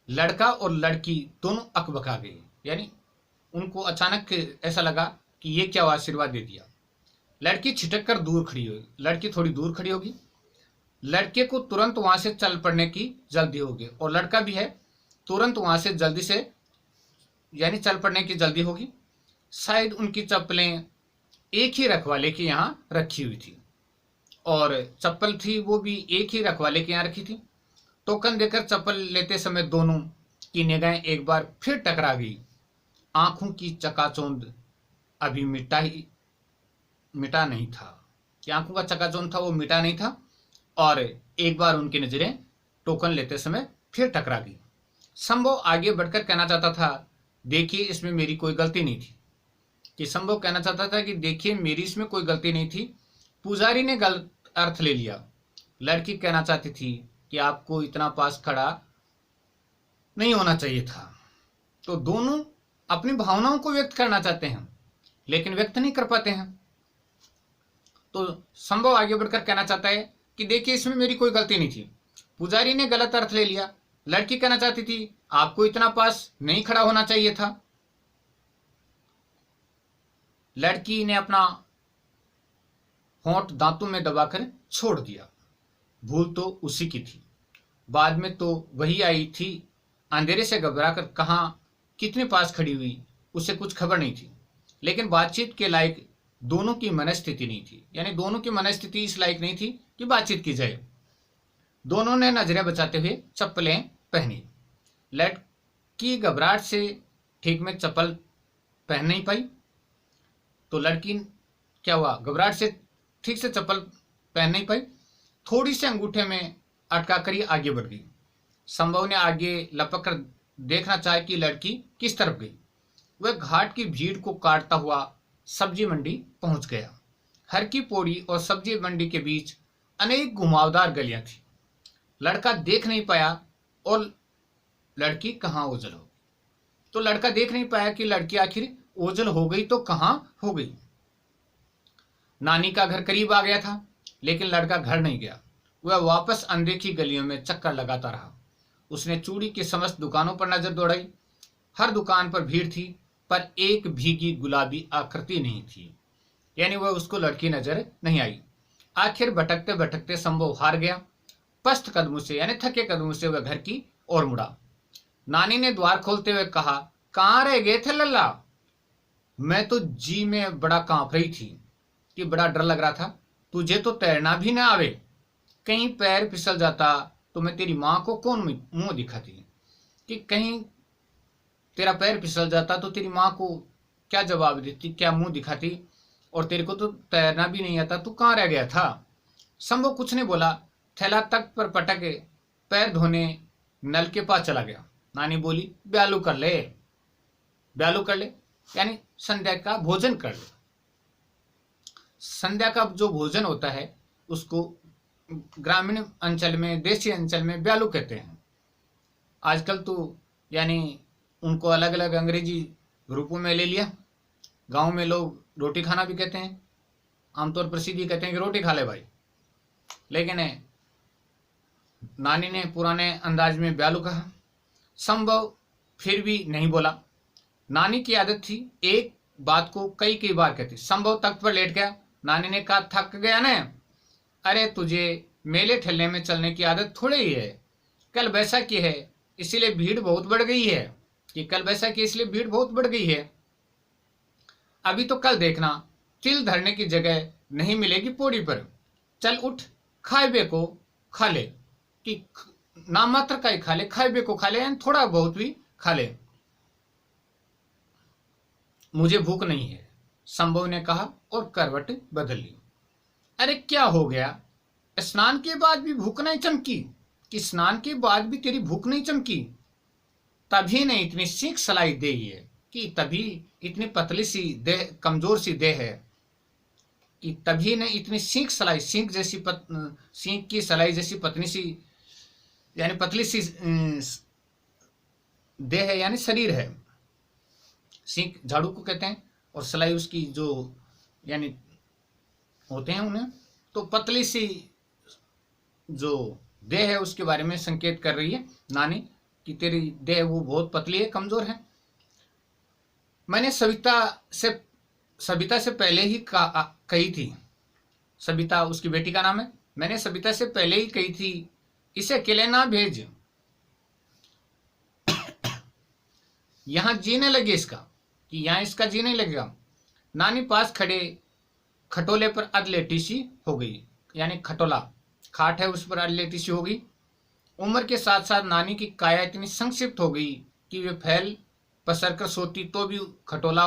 लड़का और लड़की दोनों अकबका गए। यानी उनको अचानक ऐसा लगा कि ये क्या आशीर्वाद दे दिया। लड़की छिटक कर दूर खड़ी होगी, लड़की थोड़ी दूर खड़ी होगी, लड़के को तुरंत वहां से चल पड़ने की जल्दी होगी, और लड़का भी है, तुरंत वहां से जल्दी से यानी चल पड़ने की जल्दी होगी। शायद उनकी चप्पलें एक ही रखवाले के यहाँ रखी हुई थी, और चप्पल थी वो भी एक ही रखवाले के यहाँ रखी थी। टोकन देकर चप्पल लेते समय दोनों की निगाहें एक बार फिर टकरा गई। आंखों की चकाचौंध अभी मिटा नहीं था, कि आंखों का चकाचौंध था वो मिटा नहीं था, और एक बार उनकी नजरें टोकन लेते समय फिर टकरा गई। संभव आगे बढ़कर कहना चाहता था, देखिए इसमें मेरी कोई गलती नहीं थी। कि संभव कहना चाहता था कि देखिए मेरी इसमें कोई गलती नहीं थी, पुजारी ने गलत अर्थ ले लिया। लड़की कहना चाहती थी कि आपको इतना पास खड़ा नहीं होना चाहिए था। तो दोनों अपनी भावनाओं को व्यक्त करना चाहते हैं, लेकिन व्यक्त नहीं कर पाते हैं। तो संभव आगे बढ़कर कहना चाहता है कि देखिए इसमें मेरी कोई गलती नहीं थी, पुजारी ने गलत अर्थ ले लिया। लड़की कहना चाहती थी, आपको इतना पास नहीं खड़ा होना चाहिए था। लड़की ने अपना होंठ दांतों में दबाकर छोड़ दिया। भूल तो उसी की थी, बाद में तो वही आई थी। अंधेरे से घबराकर कहाँ कितने पास खड़ी हुई उसे कुछ खबर नहीं थी, लेकिन बातचीत के लायक दोनों की मनस्थिति नहीं थी। यानी दोनों की मनस्थिति इस लायक नहीं थी कि बातचीत की जाए। दोनों ने नजरें बचाते हुए चप्पलें पहनी। लड़की घबराहट से ठीक में चप्पल पहन नहीं पाई, तो लड़की क्या हुआ, घबराहट से ठीक से चप्पल पहन नहीं पाई, थोड़ी से अंगूठे में अटका कर ही आगे बढ़ गई। संभव ने आगे लपक कर देखना चाहा कि लड़की किस तरफ गई। वह घाट की भीड़ को काटता हुआ सब्जी मंडी पहुंच गया। हर की पौड़ी और सब्जी मंडी के बीच अनेक घुमावदार गलियां थी। लड़का देख नहीं पाया और लड़की कहाँ ओझल हो। तो लड़का देख नहीं पाया कि लड़की आखिर ओझल हो गई तो कहाँ हो गई। नानी का घर करीब आ गया था, लेकिन लड़का घर नहीं गया। वह वापस अनदेखी गलियों में चक्कर लगाता रहा। उसने चूड़ी की समस्त दुकानों पर नजर दौड़ाई। हर दुकान पर भीड़ थी, पर एक भीगी गुलाबी आकृति नहीं थी। यानी वह उसको लड़की नजर नहीं आई। आखिर भटकते भटकते संभव हार गया। पस्त कदमों से यानी थके कदमों से वह घर की ओर मुड़ा। नानी ने द्वार खोलते हुए कहा, कहाँ रह गए थे लल्ला? मैं तो जी में बड़ा कांप रही थी कि बड़ा डर लग रहा था। तुझे तो तैरना भी न आवे, कहीं पैर फिसल जाता तो मैं तेरी माँ को कौन मुंह दिखाती? कि कहीं तेरा पैर फिसल जाता तो तेरी माँ को क्या जवाब देती, क्या मुंह दिखाती? और तेरे को तो तैरना भी नहीं आता, तू कहाँ रह गया था? शंभू कुछ नहीं बोला, थैला तख्त पर पटके पैर धोने नल के पास चला गया। नानी बोली, ब्यालू कर ले, ब्यालू कर ले, यानी संध्या का भोजन कर ले। संध्या का जो भोजन होता है उसको ग्रामीण अंचल में, देसी अंचल में ब्यालू कहते हैं। आजकल तो यानी उनको अलग अलग अंग्रेजी रूपों में ले लिया। गांव में लोग रोटी खाना भी कहते हैं, आमतौर पर सीधी कहते हैं कि रोटी खा ले भाई, लेकिन नानी ने पुराने अंदाज में ब्यालू कहा। संभव फिर भी नहीं बोला। नानी की आदत थी एक बात को कई कई बार कहती। संभव तख्त पर लेट गया। नानी ने कहा, थक गया ना? अरे तुझे मेले ठेले में चलने की आदत थोड़ी ही है। कल बैसाखी है इसीलिए भीड़ बहुत बढ़ गई है, कि कल बैसाखी इसलिए भीड़ बहुत बढ़ गई है। अभी तो कल देखना तिल धरने की जगह नहीं मिलेगी पौड़ी पर। चल उठ, खाए को खा ले, कि नाम मात्र का ही खा ले, खाए को खा ले, यानी थोड़ा बहुत भी खा ले। मुझे भूख नहीं है, संभव ने कहा और करवट बदल ली। अरे क्या हो गया? स्नान के बाद भी भूख नहीं चमकी? कि स्नान के बाद भी तेरी भूख नहीं चमकी? तभी ने इतनी सीख सलाई दे है, कि तभी इतनी पतली सी देह, कमजोर सी देह है, कि तभी ने इतनी सीख सलाई, सीख जैसी सीख की सलाई जैसी पतली सी, यानी पतली सी देह है, यानी शरीर है। सीख झाड़ू को कहते हैं, और सलाई उसकी जो यानी होते हैं उन्हें, तो पतली सी जो देह है उसके बारे में संकेत कर रही है नानी कि तेरी देह वो बहुत पतली है, कमजोर है। मैंने सविता से पहले ही कही थी, सविता उसकी बेटी का नाम है। मैंने सविता से पहले ही कही थी, इसे अकेले ना भेज, यहां जीने लगे इसका, कि यहां इसका जी नहीं लगेगा। नानी पास खड़े खटोले पर अधलेटी सी हो गई, यानी खटोला खाट है उस पर अधलेटी सी हो गई। उम्र के साथ साथ नानी की काया इतनी संक्षिप्त हो गई कि वे फैल पसर कर सोती तो भी खटोला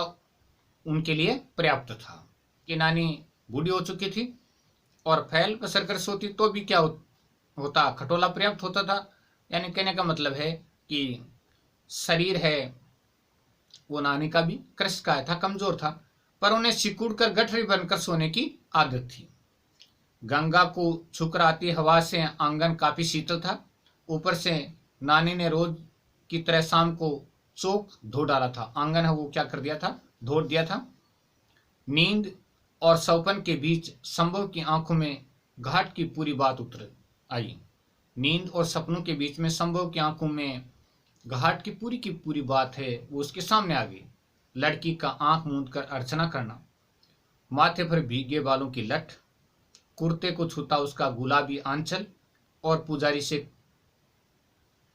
उनके लिए पर्याप्त था। कि नानी बूढ़ी हो चुकी थी और फैल पसर कर सोती तो भी क्या होता, खटोला पर्याप्त होता था। यानी कहने का मतलब है कि शरीर है वो नानी का भी कृशकाय था, कमजोर था, पर उन्हें सिकुड़ कर गठरी बनकर सोने की आदत थी। गंगा को छुकर आती हवा से आंगन काफी शीतल था। ऊपर से नानी ने रोज की तरह शाम को चौक धो डाला था। आंगन है वो क्या कर दिया था, धो दिया था। नींद और सौपन के बीच संभव की आंखों में घाट की पूरी बात उतर आई। नींद और सपनों के बीच में संभव की आंखों में घाट की पूरी बात है वो उसके सामने आ गई। लड़की का आंख मूंद कर अर्चना करना, माथे पर भीगे बालों की लठ, कुर्ते को छूता उसका गुलाबी आंचल, और पुजारी से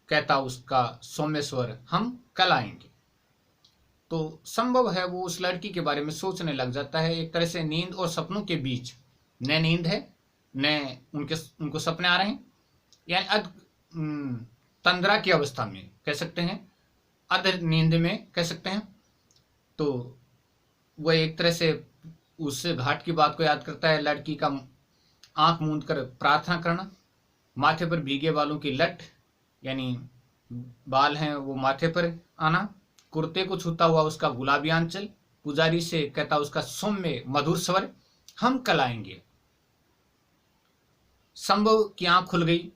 कहता उसका सौम्य स्वर, हम कल आएंगे। तो संभव है वो उस लड़की के बारे में सोचने लग जाता है। एक तरह से नींद और सपनों के बीच न नींद है न उनको सपने आ रहे हैं, यानी तंद्रा की अवस्था में कह सकते हैं, अध नींद में कह सकते हैं। तो वह एक तरह से उस घाट की बात को याद करता है। लड़की का आंख मूंद कर प्रार्थना करना, माथे पर भीगे बालों की लट, यानी बाल हैं वो माथे पर आना, कुर्ते को छूता हुआ उसका गुलाबी आंचल, पुजारी से कहता उसका सौम्य मधुर स्वर, हम कल आएंगे। संभव की आंख खुल गई।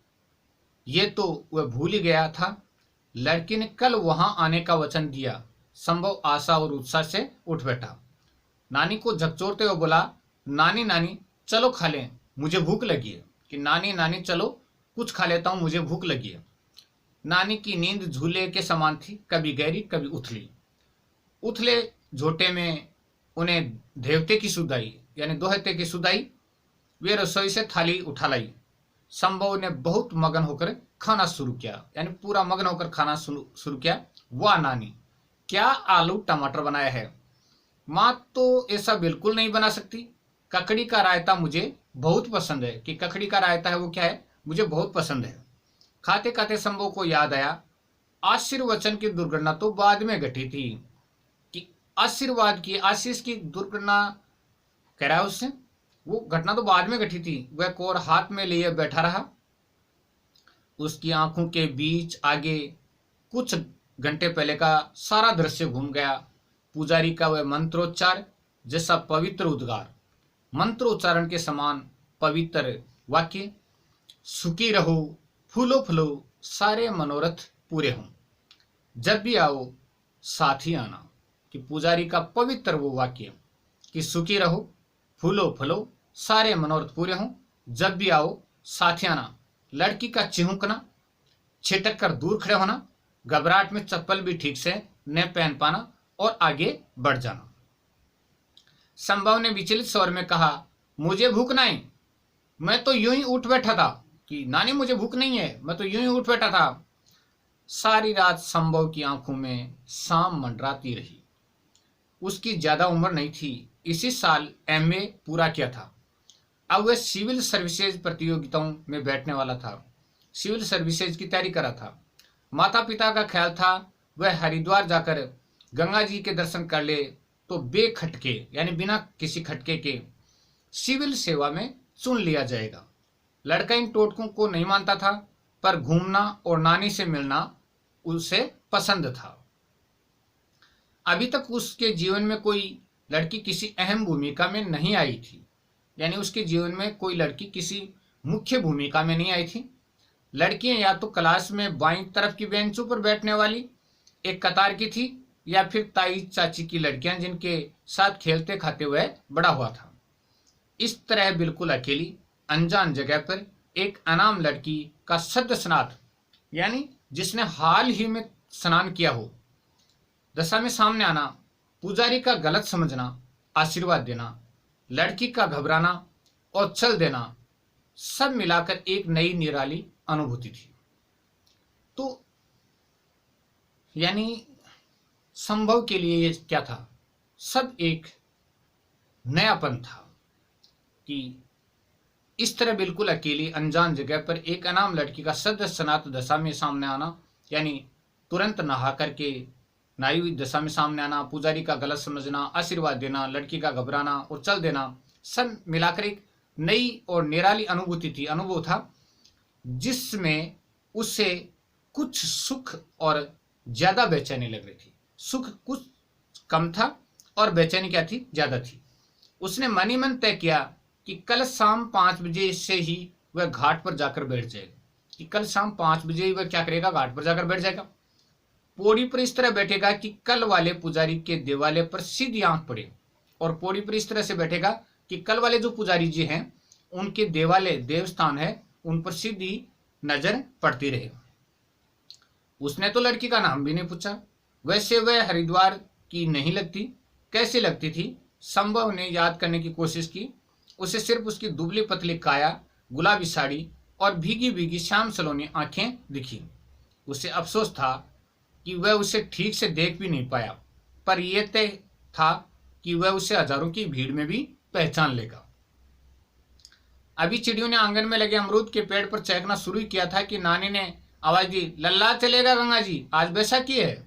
ये तो वह भूल ही गया था। लड़की ने कल वहां आने का वचन दिया। संभव आशा और उत्साह से उठ बैठा। नानी को झकझोरते हुए बोला, नानी नानी चलो खा लें, मुझे भूख लगी है। कि नानी नानी चलो कुछ खा लेता हूं, मुझे भूख लगी है। नानी की नींद झूले के समान थी, कभी गहरी कभी उथली। उथले झोटे में उन्हें देवते की सुधाई, यानी दोहते की सुधाई, वे रसोई से थाली उठा लाई। संभव ने बहुत मगन होकर खाना शुरू किया, यानी पूरा मगन होकर खाना शुरू किया। वाह नानी, क्या आलू टमाटर बनाया है। माँ तो ऐसा बिल्कुल नहीं बना सकती। ककड़ी का रायता मुझे बहुत पसंद है। कि ककड़ी का रायता है वो क्या है, मुझे बहुत पसंद है। खाते खाते संभव को याद आया, आशीर्वचन की दुर्घटना तो बाद में घटी थी। कि आशीर्वाद की, आशीष की दुर्घटना कह रहा है उससे, वो घटना तो बाद में घटी थी। वह कोर हाथ में लिए बैठा रहा। उसकी आंखों के बीच आगे कुछ घंटे पहले का सारा दृश्य घूम गया। पुजारी का वह मंत्रोच्चार जैसा पवित्र उद्गार, मंत्रोच्चारण के समान पवित्र वाक्य, सुखी रहो, फूलो फूलो, सारे मनोरथ पूरे हों, जब भी आओ साथ ही आना। कि पुजारी का पवित्र वो वाक्य कि सुखी रहो, फूलो फूलो, सारे मनोरथ पूरे हों, जब भी आओ साथ ही आना। लड़की का चिहुकना, छिटक कर दूर खड़े होना, घबराहट में चप्पल भी ठीक से न पहन पाना और आगे बढ़ जाना। संभव ने विचलित स्वर में कहा, मुझे भूख नहीं, मैं तो यूं ही उठ बैठा था। कि नानी मुझे भूख नहीं है, मैं तो यूं ही उठ बैठा था। सारी रात संभव की आंखों में शाम मंडराती रही। उसकी ज्यादा उम्र नहीं थी, इसी साल एमए पूरा किया था। अब वह सिविल सर्विसेज प्रतियोगिताओं में बैठने वाला था, सिविल सर्विसेज की तैयारी कर रहा था। माता पिता का ख्याल था वह हरिद्वार जाकर गंगा जी के दर्शन कर ले तो बेखटके, यानी बिना किसी खटके के सिविल सेवा में चुन लिया जाएगा। लड़का इन टोटकों को नहीं मानता था, पर घूमना और नानी से मिलना उसे पसंद था। अभी तक उसके जीवन में कोई लड़की किसी अहम भूमिका में नहीं आई थी, यानी उसके जीवन में कोई लड़की किसी मुख्य भूमिका में नहीं आई थी। लड़कियां या तो क्लास में बाईं तरफ की बेंचों पर बैठने वाली एक कतार की थी, या फिर ताई चाची की लड़कियां जिनके साथ खेलते खाते हुए बड़ा हुआ था। इस तरह बिल्कुल अकेली अनजान जगह पर एक अनाम लड़की का सद्य स्नात, यानी जिसने हाल ही में स्नान किया हो, दशा में सामने आना, पुजारी का गलत समझना, आशीर्वाद देना, लड़की का घबराना और चल देना, सब मिलाकर एक नई निराली अनुभूति थी। तो यानी संभव के लिए ये क्या था, सब एक नयापन था। कि इस तरह बिल्कुल अकेली अनजान जगह पर एक अनाम लड़की का सद्य स्नात दशा में सामने आना, यानी तुरंत नहा करके नहाई हुई दशा में सामने आना, पुजारी का गलत समझना, आशीर्वाद देना, लड़की का घबराना और चल देना, सब मिलाकर एक नई और निराली अनुभूति थी, अनुभव था, जिसमें उसे कुछ सुख और ज्यादा बेचैनी लग रही थी। सुख कुछ कम था और बेचैनी क्या थी, ज्यादा थी। उसने मन ही मन तय किया कि कल शाम 5 बजे से ही वह घाट पर जाकर बैठ जाएगा। कि कल शाम 5 बजे ही वह क्या करेगा, घाट पर जाकर बैठ जाएगा। पौड़ी पर इस तरह बैठेगा कि कल वाले पुजारी के देवालय पर सीधी आंख पड़े, और पौड़ी पर इस तरह से बैठेगा कि कल वाले जो पुजारी जी हैं उनके देवालय देवस्थान है उन पर सीधी नजर पड़ती रहे। उसने तो लड़की का नाम भी नहीं पूछा। वैसे वह हरिद्वार की नहीं लगती, कैसी लगती थी, संभव ने याद करने की कोशिश की। उसे सिर्फ उसकी दुबली पतली काया, गुलाबी साड़ी और भीगी भीगी श्याम सलोनी आंखें दिखी। उसे अफसोस था कि वह उसे ठीक से देख भी नहीं पाया, पर यह तय था कि वह उसे हजारों की भीड़ में भी पहचान लेगा। अभी चिड़ियों ने आंगन में लगे अमरूद के पेड़ पर चहकना शुरू किया था कि नानी ने आवाज दी, लल्ला चलेगा गंगा जी, आज बैसाखी है।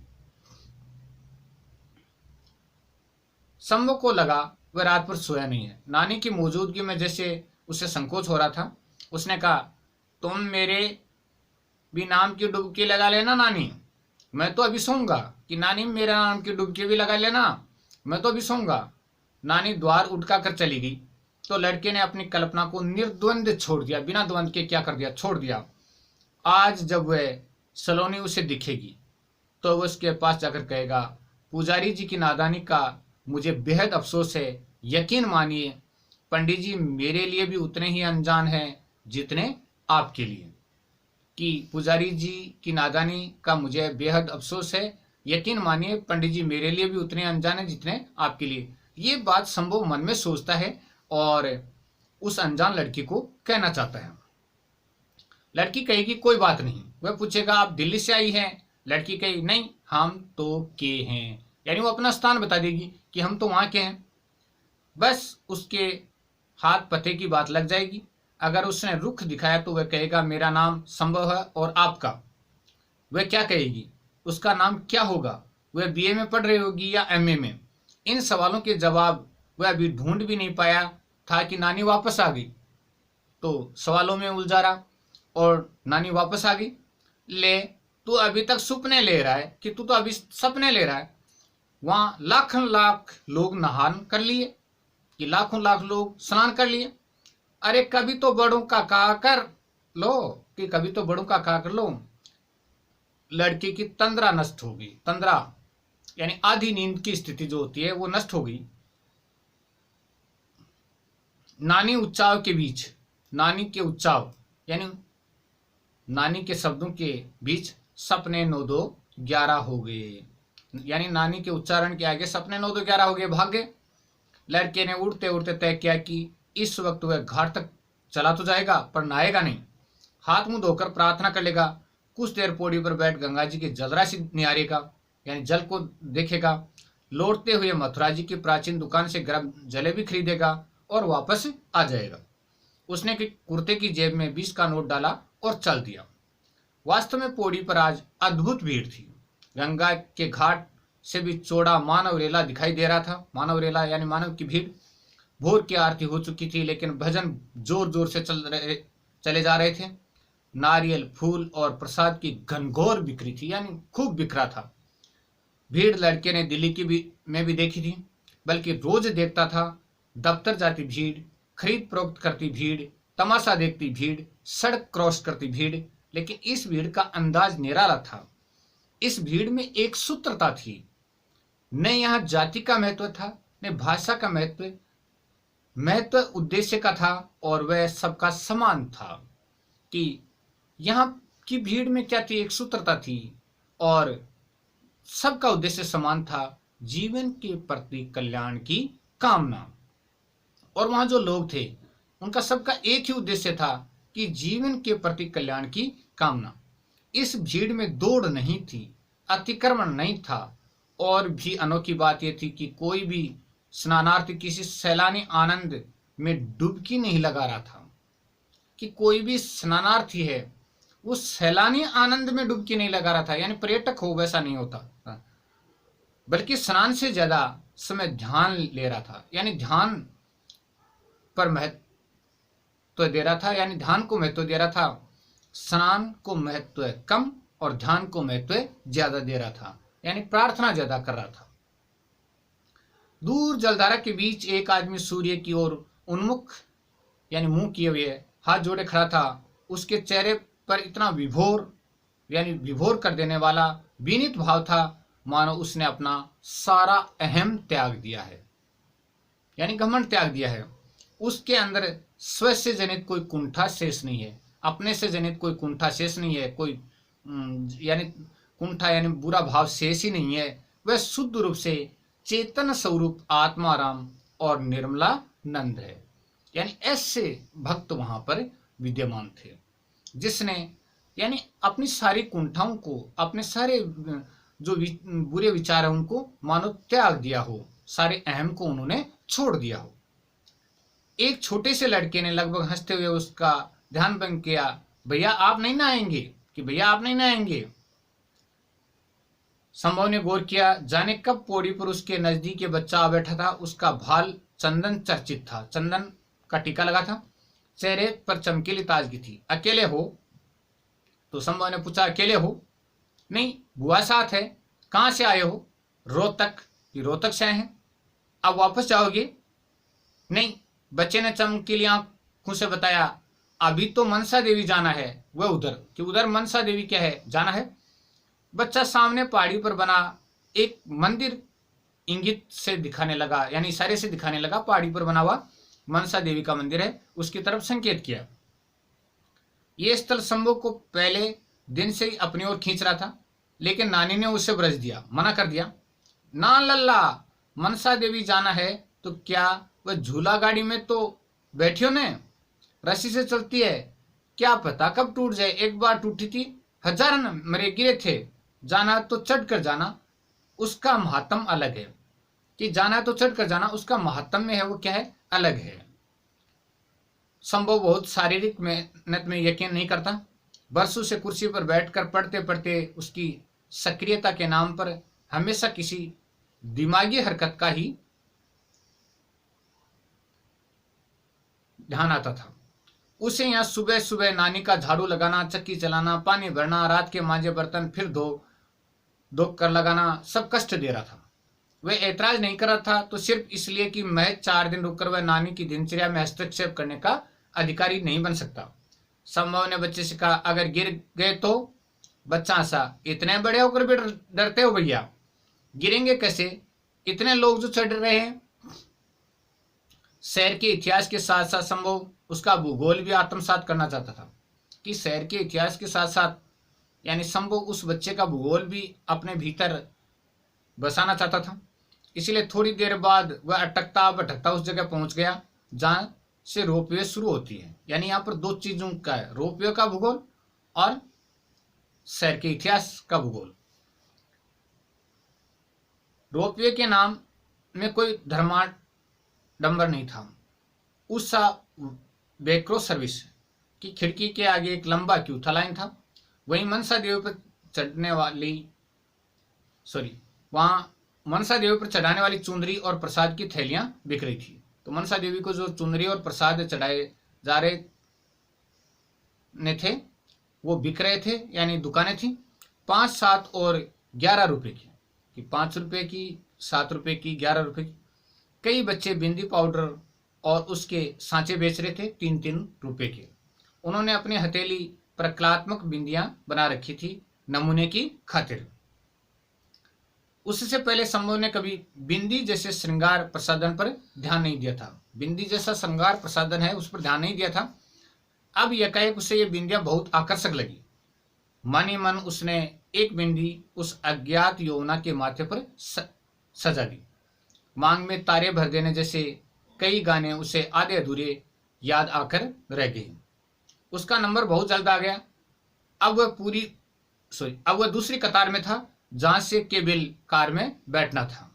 संभव को लगा वह रात पर सोया नहीं है। नानी की मौजूदगी में जैसे उसे संकोच हो रहा था। उसने कहा, तुम मेरे भी नाम की डुबकी लगा लेना नानी, मैं तो अभी सोऊंगा। कि नानी मेरे नाम की डुबकी भी लगा लेना, मैं तो अभी सोऊंगा। नानी द्वार उठका कर चली गई तो लड़के ने अपनी कल्पना को निर्द्वंद छोड़ दिया, बिना द्वंद के क्या कर दिया, छोड़ दिया। आज जब वह सलोनी उसे दिखेगी तो वह उसके पास जाकर कहेगा, पुजारी जी की नादानी का मुझे बेहद अफसोस है। यकीन मानिए पंडित जी मेरे लिए भी उतने ही अनजान हैं जितने आपके लिए। कि पुजारी जी की नादानी का मुझे बेहद अफसोस है, यकीन मानिए पंडित जी मेरे लिए भी उतने अनजान हैं जितने आपके लिए। ये बात संभव मन में सोचता है और उस अनजान लड़की को कहना चाहता है। लड़की कहेगी कोई बात नहीं। वह पूछेगा आप दिल्ली से आई हैं? लड़की कहेगी नहीं, हम तो के हैं, यानी वो अपना स्थान बता देगी कि हम तो वहां के हैं। बस उसके हाथ पते की बात लग जाएगी। अगर उसने रुख दिखाया तो वह कहेगा मेरा नाम संभव है और आपका। वह क्या कहेगी, उसका नाम क्या होगा, वह बीए में पढ़ रही होगी या एमए में। इन सवालों के जवाब वह अभी ढूंढ भी नहीं पाया था कि नानी वापस आ गई। तो सवालों में उलझा रहा और नानी वापस आ गई। ले, तू अभी तक सपने ले रहा है कि तू तो अभी सपने ले रहा है। वहां लाखों लाख लोग नहान कर लिए कि लाखों लाख लोग स्नान कर लिए। अरे कभी तो बड़ों का कहा कर लो कि कभी तो बड़ों का कहा कर लो। लड़की की तंद्रा नष्ट हो गई। तंद्रा यानी आधी नींद की स्थिति जो होती है वो नष्ट हो गई। नानी उच्चाव के बीच, नानी के उच्चाव यानी नानी के शब्दों के बीच सपने 9-2-11 हो गए। यानी नानी के उच्चारण के आगे सपने 9-2-11 हो गए, भाग गए। लड़के ने उड़ते उड़ते तय किया कि इस वक्त वह घाट तक चला तो जाएगा पर नहाएगा नहीं। हाथ मुंह धोकर प्रार्थना कर लेगा। कुछ देर पौड़ी पर बैठ गंगा जी के जलराशि निहारेगा, यानी जल को देखेगा। लौटते हुए मथुरा जी की प्राचीन दुकान से गर्म जलेबी खरीदेगा और वापस आ जाएगा। उसने कुर्ते की जेब में 20 का नोट डाला और चल दिया। वास्तव में पौड़ी पर आज अद्भुत भीड़ थी। गंगा के घाट से भी चौड़ा मानव रेला दिखाई दे रहा था। मानव रेला यानी मानव की भीड़। भोर की आरती हो चुकी थी लेकिन भजन जोर जोर से चले जा रहे थे। नारियल, फूल और प्रसाद की घनघोर बिक्री थी, यानी खूब बिखरा था। भीड़ लड़के ने दिल्ली में भी देखी थी, बल्कि रोज देखता था। दफ्तर जाती भीड़, खरीद फरोख्त करती भीड़, तमाशा देखती भीड़, सड़क क्रॉस करती भीड़। लेकिन इस भीड़ का अंदाज निराला था। इस भीड़ में एक सूत्रता थी। न यहाँ जाति का महत्व था, न भाषा का महत्व उद्देश्य का था, और वह सबका समान था। कि यहाँ की भीड़ में क्या थी, एक सूत्रता थी और सबका उद्देश्य समान था, जीवन के प्रति कल्याण की कामना। और वहां जो लोग थे उनका सबका एक ही उद्देश्य था कि जीवन के प्रति कल्याण की कामना। इस भीड़ में दौड़ नहीं थी, अतिक्रमण नहीं था, और भी अनोखी बात यह थी कि कोई भी स्नानार्थी किसी सैलानी आनंद में डुबकी नहीं लगा रहा था। कि कोई भी स्नानार्थी है वो सैलानी आनंद में डुबकी नहीं लगा रहा था, यानी पर्यटक हो वैसा नहीं होता, बल्कि स्नान से ज्यादा समय ध्यान ले रहा था। यानी ध्यान पर महत्व दे रहा था, यानी ध्यान को महत्व दे रहा था। स्नान को महत्व कम और ध्यान को महत्व ज्यादा दे रहा था, यानी प्रार्थना ज्यादा कर रहा था। दूर जलधारा के बीच एक आदमी सूर्य की ओर उन्मुख यानी मुंह किए हुए हाथ जोड़े खड़ा था। उसके चेहरे पर इतना विभोर कर देने वाला विनीत भाव था, मानो उसने अपना सारा अहम त्याग दिया है, यानी घमंड त्याग दिया है। उसके अंदर स्व से जनित कोई कुंठा शेष नहीं है, अपने से जनित कोई कुंठा शेष नहीं है, कोई यानी कुंठा यानी बुरा भाव शेष ही नहीं है। वह शुद्ध रूप से चेतन स्वरूप आत्माराम और निर्मला नंद है। यानी ऐसे भक्त वहां पर विद्यमान थे जिसने यानी अपनी सारी कुंठाओं को, अपने सारे जो बुरे विचार है उनको मानो त्याग दिया हो, सारे अहम को उन्होंने छोड़ दिया हो। एक छोटे से लड़के ने लगभग हंसते हुए उसका ध्यान भंग किया। भैया आप नहीं नहाएंगे? कि भैया आप नहीं नहाएंगे? संभव ने गौर किया, जाने कब पौड़ी पर उसके नजदीक बच्चा आ बैठा था। उसका भाल चंदन चर्चित था, चंदन का टीका लगा था, चेहरे पर चमकीली ताजगी थी। अकेले हो? तो संभव ने पूछा, अकेले हो? नहीं, बुआ साथ है। कहां से आए हो? रोहतक। कि रोहतक से आए हैं? अब वापस जाओगे? नहीं, बच्चे ने चमकीली आंखों से बताया, अभी तो मनसा देवी जाना है। वह उधर। कि उधर मनसा देवी क्या है, जाना है? बच्चा सामने पहाड़ी पर बना एक मंदिर इंगित से दिखाने लगा, यानी इशारे से दिखाने लगा। पहाड़ी पर बना हुआ मनसा देवी का मंदिर है, उसकी तरफ संकेत किया। यह स्थल संभव को पहले दिन से ही अपनी ओर खींच रहा था, लेकिन नानी ने उसे ब्रज दिया, मना कर दिया। ना लल्ला, मनसा देवी जाना है तो क्या वह झूला गाड़ी में तो बैठियो ने, रस्सी से चलती है, क्या पता कब टूट जाए। एक बार टूटी थी, हजारन मरे गिरे थे। जाना तो चढ़ कर जाना, उसका महात्म अलग है। कि जाना तो चढ़ कर जाना, उसका महात्म्य है वो क्या है, अलग है। संभव बहुत शारीरिक मेहनत में यकीन नहीं करता, बरसों से कुर्सी पर बैठकर पढ़ते पढ़ते उसकी सक्रियता के नाम पर हमेशा किसी दिमागी हरकत का ही ध्यान आता था। उसे यहाँ सुबह सुबह नानी का झाड़ू लगाना, चक्की चलाना, पानी भरना, रात के मांजे बर्तन फिर धो कर लगाना सब कष्ट दे रहा था। वह ऐतराज नहीं कर रहा था तो सिर्फ इसलिए कि महज 4 दिन रुककर वह नानी की दिनचर्या में हस्तक्षेप करने का अधिकारी नहीं बन सकता। संभव ने बच्चे से कहा, अगर गिर गए तो? बच्चा हंसा, इतने बड़े होकर भी डरते हो भैया? गिरेंगे कैसे, इतने लोग जो चढ़ रहे हैं। शहर के इतिहास के साथ साथ संभव उसका भूगोल भी आत्मसात करना चाहता था। कि शहर के इतिहास के साथ साथ यानी संभव उस बच्चे का भूगोल भी अपने भीतर बसाना चाहता था। इसलिए थोड़ी देर बाद वह अटकता भटकता उस जगह पहुंच गया जहां से रोपवे शुरू होती है। यानी यहाँ पर 2 चीजों का है, रोपवे का भूगोल और शहर के इतिहास का भूगोल। रोपवे के नाम में कोई धर्माडंबर नहीं था। उस वेक्रो सर्विस की खिड़की के आगे एक लंबा क्यू था, लाइन था। वहीं मनसा देवी पर चढ़ाने वाली चुंदरी और प्रसाद की थैलियां बिक रही थी। तो मनसा देवी को जो चुंदरी और प्रसाद चढ़ाए जा रहे थे वो बिक रहे थे, यानी दुकानें थी 5, 7 और 11 रुपए की। कि 5 रुपए की, 7 रुपए की, 11 रुपए की। कई बच्चे बिंदी पाउडर और उसके सांचे बेच रहे थे 3-3 रुपए के। उन्होंने अपनी हथेली पर कलात्मक बिंदियां बना रखी थी नमूने की खातिर। उससे पहले संभव ने कभी बिंदी जैसे श्रृंगार प्रसाधन पर ध्यान नहीं दिया था। बिंदी जैसा श्रृंगार प्रसाधन है उस पर ध्यान नहीं दिया था। अब एकाएक उसे ये बिंदियां बहुत आकर्षक लगी। मन ही मन उसने एक बिंदी उस अज्ञात यौवना के माथे पर सजा दी। मांग में तारे भर देने जैसे कई गाने उसे आधे अधूरे याद आकर रह गए। उसका नंबर बहुत जल्द आ गया। अब वह दूसरी कतार में था जहां से केबल कार में बैठना था।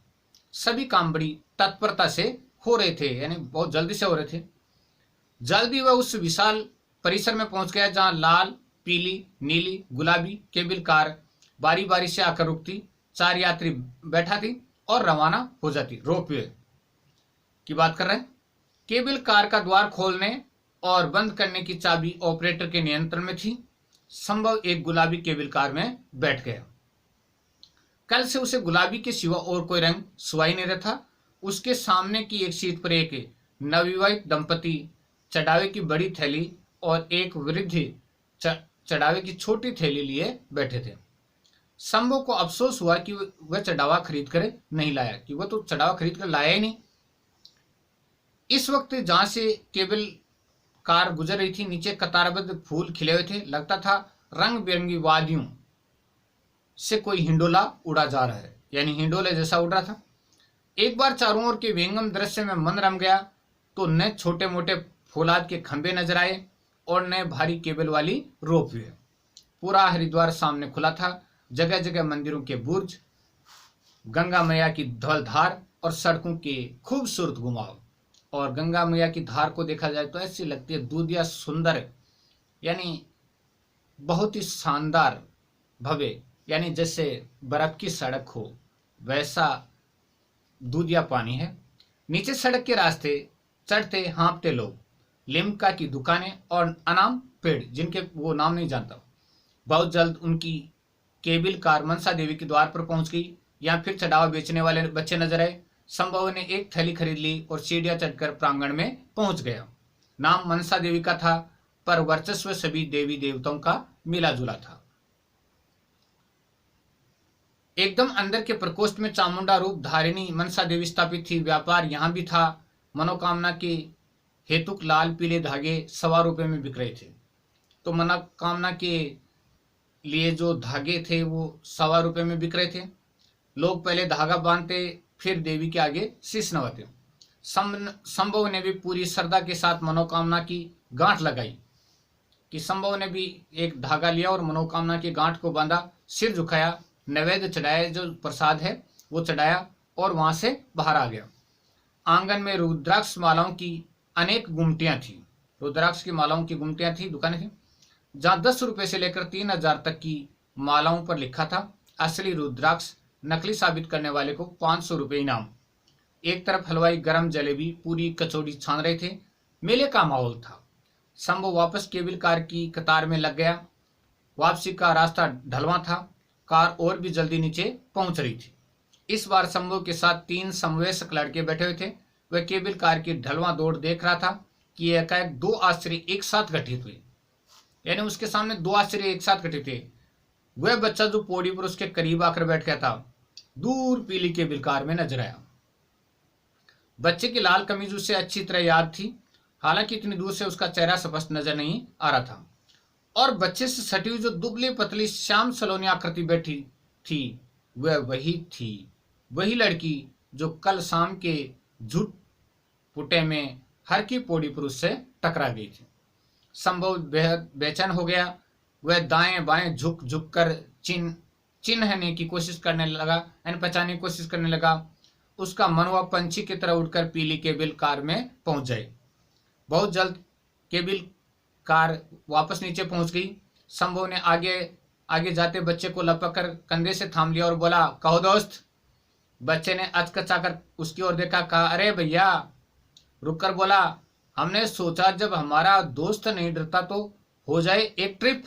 सभी काम बड़ी तत्परता से हो रहे थे, यानी बहुत जल्दी से हो रहे थे। जल्दी वह उस विशाल परिसर में पहुंच गया जहां लाल, पीली, नीली, गुलाबी केबल कार बारी बारी से आकर रुकती, 4 यात्री बैठा थी और रवाना हो जाती। रोपवे की बात कर रहे हैं। केबल कार का द्वार खोलने और बंद करने की चाबी ऑपरेटर के नियंत्रण में थी। संभव एक गुलाबी केबल कार में बैठ गया। कल से उसे गुलाबी के सिवा और कोई रंग सुहाई नहीं रहा था। उसके सामने की एक सीट पर एक नवविवाहित दंपति चढ़ावे की बड़ी थैली और एक वृद्ध चढ़ावे की छोटी थैली लिए बैठे थे। संभव को अफसोस हुआ कि वह चढ़ावा खरीद कर नहीं लाया, कि वह तो चढ़ावा खरीद कर लाया ही नहीं। इस वक्त जहां से केबल कार गुजर रही थी नीचे कतारबद्ध फूल खिले हुए थे। लगता था रंग बिरंगी वादियों से कोई हिंडोला उड़ा जा रहा है, यानी हिंडोले जैसा उड़ रहा था। एक बार चारों ओर के विहंगम दृश्य में मन रम गया तो न छोटे मोटे फौलाद के खंभे नजर आए और न भारी केबल वाली रोपवे। पूरा हरिद्वार सामने खुला था। जगह जगह मंदिरों के बुर्ज, गंगा मैया की धौलधार और सड़कों के खूबसूरत घुमाव। और गंगा मैया की धार को देखा जाए तो ऐसी लगती है दूधिया सुंदर, यानी बहुत ही शानदार भव्य, यानी जैसे बर्फ की सड़क हो वैसा दूधिया पानी है। नीचे सड़क के रास्ते चढ़ते हाँपते लोग, लिम्का की दुकानें और अनाम पेड़ जिनके वो नाम नहीं जानता। बहुत जल्द उनकी केबल कार मनसा देवी के द्वार पर पहुंच गई। यहाँ फिर चढ़ावा बेचने वाले बच्चे नजर आए। संभव ने एक थैली खरीद ली और सीढ़ियां चढ़कर प्रांगण में पहुंच गया। नाम मनसा देवी का था पर वर्चस्व सभी देवी देवताओं का मिला जुला था। एकदम अंदर के प्रकोष्ठ में चामुंडा रूप धारिणी मनसा देवी स्थापित थी। व्यापार यहाँ भी था। मनोकामना के हेतुक लाल पीले धागे 1.25 रुपए में बिक रहे थे। तो मनोकामना के लिए जो धागे थे वो 1.25 रुपए में बिक रहे थे। लोग पहले धागा बांधते फिर देवी के आगे शीश नवाते। संभव ने भी पूरी श्रद्धा के साथ मनोकामना की गांठ लगाई कि संभव ने भी एक धागा लिया और मनोकामना की गांठ को बांधा, सिर झुकाया, नैवेद्य चढ़ाया, जो प्रसाद है वो चढ़ाया और वहां से बाहर आ गया। आंगन में रुद्राक्ष मालाओं की अनेक गुमटियां थी, रुद्राक्ष की मालाओं की गुमटियां थी, दुकानें थी, जहां 10 रुपए से लेकर 3000 तक की मालाओं पर लिखा था असली रुद्राक्ष, नकली साबित करने वाले को 500 रुपये इनाम। एक तरफ हलवाई गरम जलेबी, पूरी, कचौड़ी छान रहे थे। मेले का माहौल था। शंभू वापस केबल कार की कतार में लग गया। वापसी का रास्ता ढलवा था, कार और भी जल्दी नीचे पहुंच रही थी। इस बार शंभू के साथ 3 समवयस्क लड़के बैठे हुए थे। वह केबल कार की ढलवा दौड़ देख रहा था कि एकाएक 2 आश्चर्य एक साथ घटित हुए, यानी उसके सामने 2 आश्चर्य एक साथ घटित हुए। वह बच्चा जो पौड़ी पर उसके करीब आकर बैठ गया था, दूर पीली केबल कार में नजर आया। बच्चे की लाल कमीज उसे अच्छी तरह याद थी, हालांकि इतनी दूर से उसका चेहरा स्पष्ट नजर नहीं आ रहा था। और बच्चे से सटी हुई जो दुबली पतली श्याम सलोनी आकृति बैठी थी, वह वही थी, वही लड़की जो कल शाम के झूठ पुटे में हर की पौड़ी पर उससे टकरा गई थी। संभव बेहद बेचैन हो गया। वह दाएं बाएं झुक झुक कर चिन्हने की कोशिश करने लगा, यानी पहचानने की कोशिश करने लगा। उसका मन हुआ पंछी की तरह उड़कर पीली केबल कार में पहुंच जाए। बहुत जल्द केबल कार वापस नीचे पहुंच गई। संभव ने आगे जाते बच्चे को लपक कर कंधे से थाम लिया और बोला, कहो दोस्त। बच्चे ने अचकचाकर उसकी ओर देखा, कहा, अरे भैया। रुककर बोला, हमने सोचा जब हमारा दोस्त नहीं डरता तो हो जाए एक ट्रिप।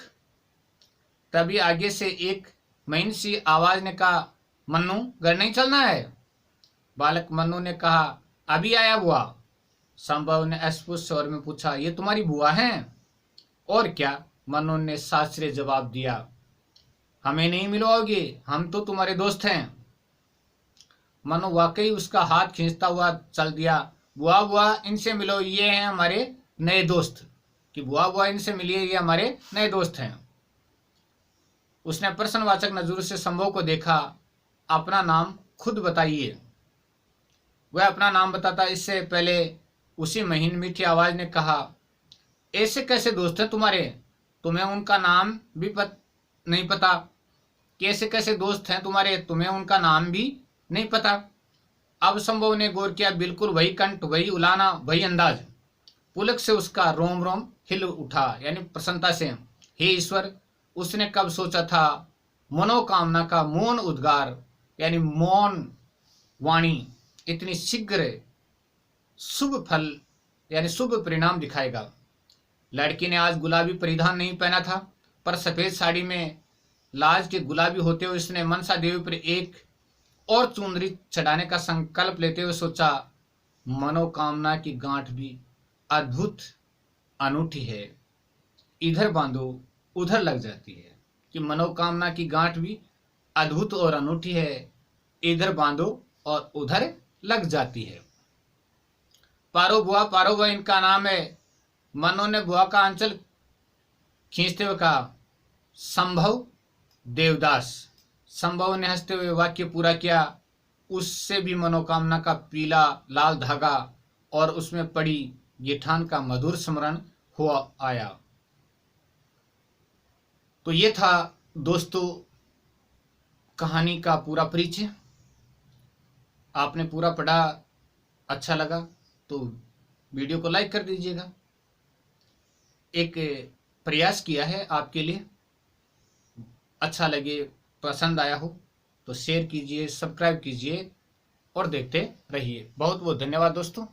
तभी आगे से एक महीन सी आवाज ने कहा, मन्नू घर नहीं चलना है। बालक मन्नू ने कहा, अभी आया बुआ। संभव ने अस्पष्ट स्वर में पूछा, ये तुम्हारी बुआ हैं? और क्या, मन्नू ने सासरे जवाब दिया। हमें नहीं मिलवाओगे, हम तो तुम्हारे दोस्त हैं। मन्नू वाकई उसका हाथ खींचता हुआ चल दिया। बुआ बुआ इनसे मिलो, ये हैं हमारे नए दोस्त। कि बुआ बुआ इनसे मिलिए, ये हमारे नए दोस्त हैं। उसने प्रश्नवाचक नजरों से संभव को देखा। अपना नाम खुद बताइए। वह अपना नाम बताता, इससे पहले उसी महीन मीठी आवाज ने कहा, ऐसे कैसे दोस्त हैं तुम्हारे? तुम्हें उनका नाम भी नहीं पता? कैसे कैसे दोस्त हैं तुम्हारे, तुम्हें उनका नाम भी नहीं पता? अब संभव ने गौर किया, बिल्कुल वही कंठ, वही उलाना, वही अंदाज। पुलक से उसका रोम रोम हिल उठा, यानी प्रसन्नता से। हे ईश्वर, उसने कब सोचा था मनोकामना का मौन उद्गार, यानी मौन वाणी इतनी शीघ्र शुभ फल, यानी शुभ परिणाम दिखाएगा। लड़की ने आज गुलाबी परिधान नहीं पहना था, पर सफेद साड़ी में लाज के गुलाबी होते हुए उसने मनसा देवी पर एक और चुनरी चढ़ाने का संकल्प लेते हुए सोचा, मनोकामना की गांठ भी अद्भुत अनूठी है, इधर बांधो उधर लग जाती है। कि मनोकामना की गांठ भी अद्भुत और अनूठी है, इधर बांधो और उधर लग जाती है। पारो बुआ इनका नाम है। मनो ने बुआ का आंचल खींचते हुए कहा, संभव देवदास। संभव ने हंसते हुए वाक्य पूरा किया। उससे भी मनोकामना का पीला लाल धागा और उसमें पड़ी गिठान का मधुर स्मरण हुआ आया। तो ये था दोस्तों कहानी का पूरा परिचय। आपने पूरा पढ़ा, अच्छा लगा तो वीडियो को लाइक कर दीजिएगा। एक प्रयास किया है आपके लिए, अच्छा लगे, पसंद आया हो तो शेयर कीजिए, सब्सक्राइब कीजिए और देखते रहिए। बहुत बहुत धन्यवाद दोस्तों।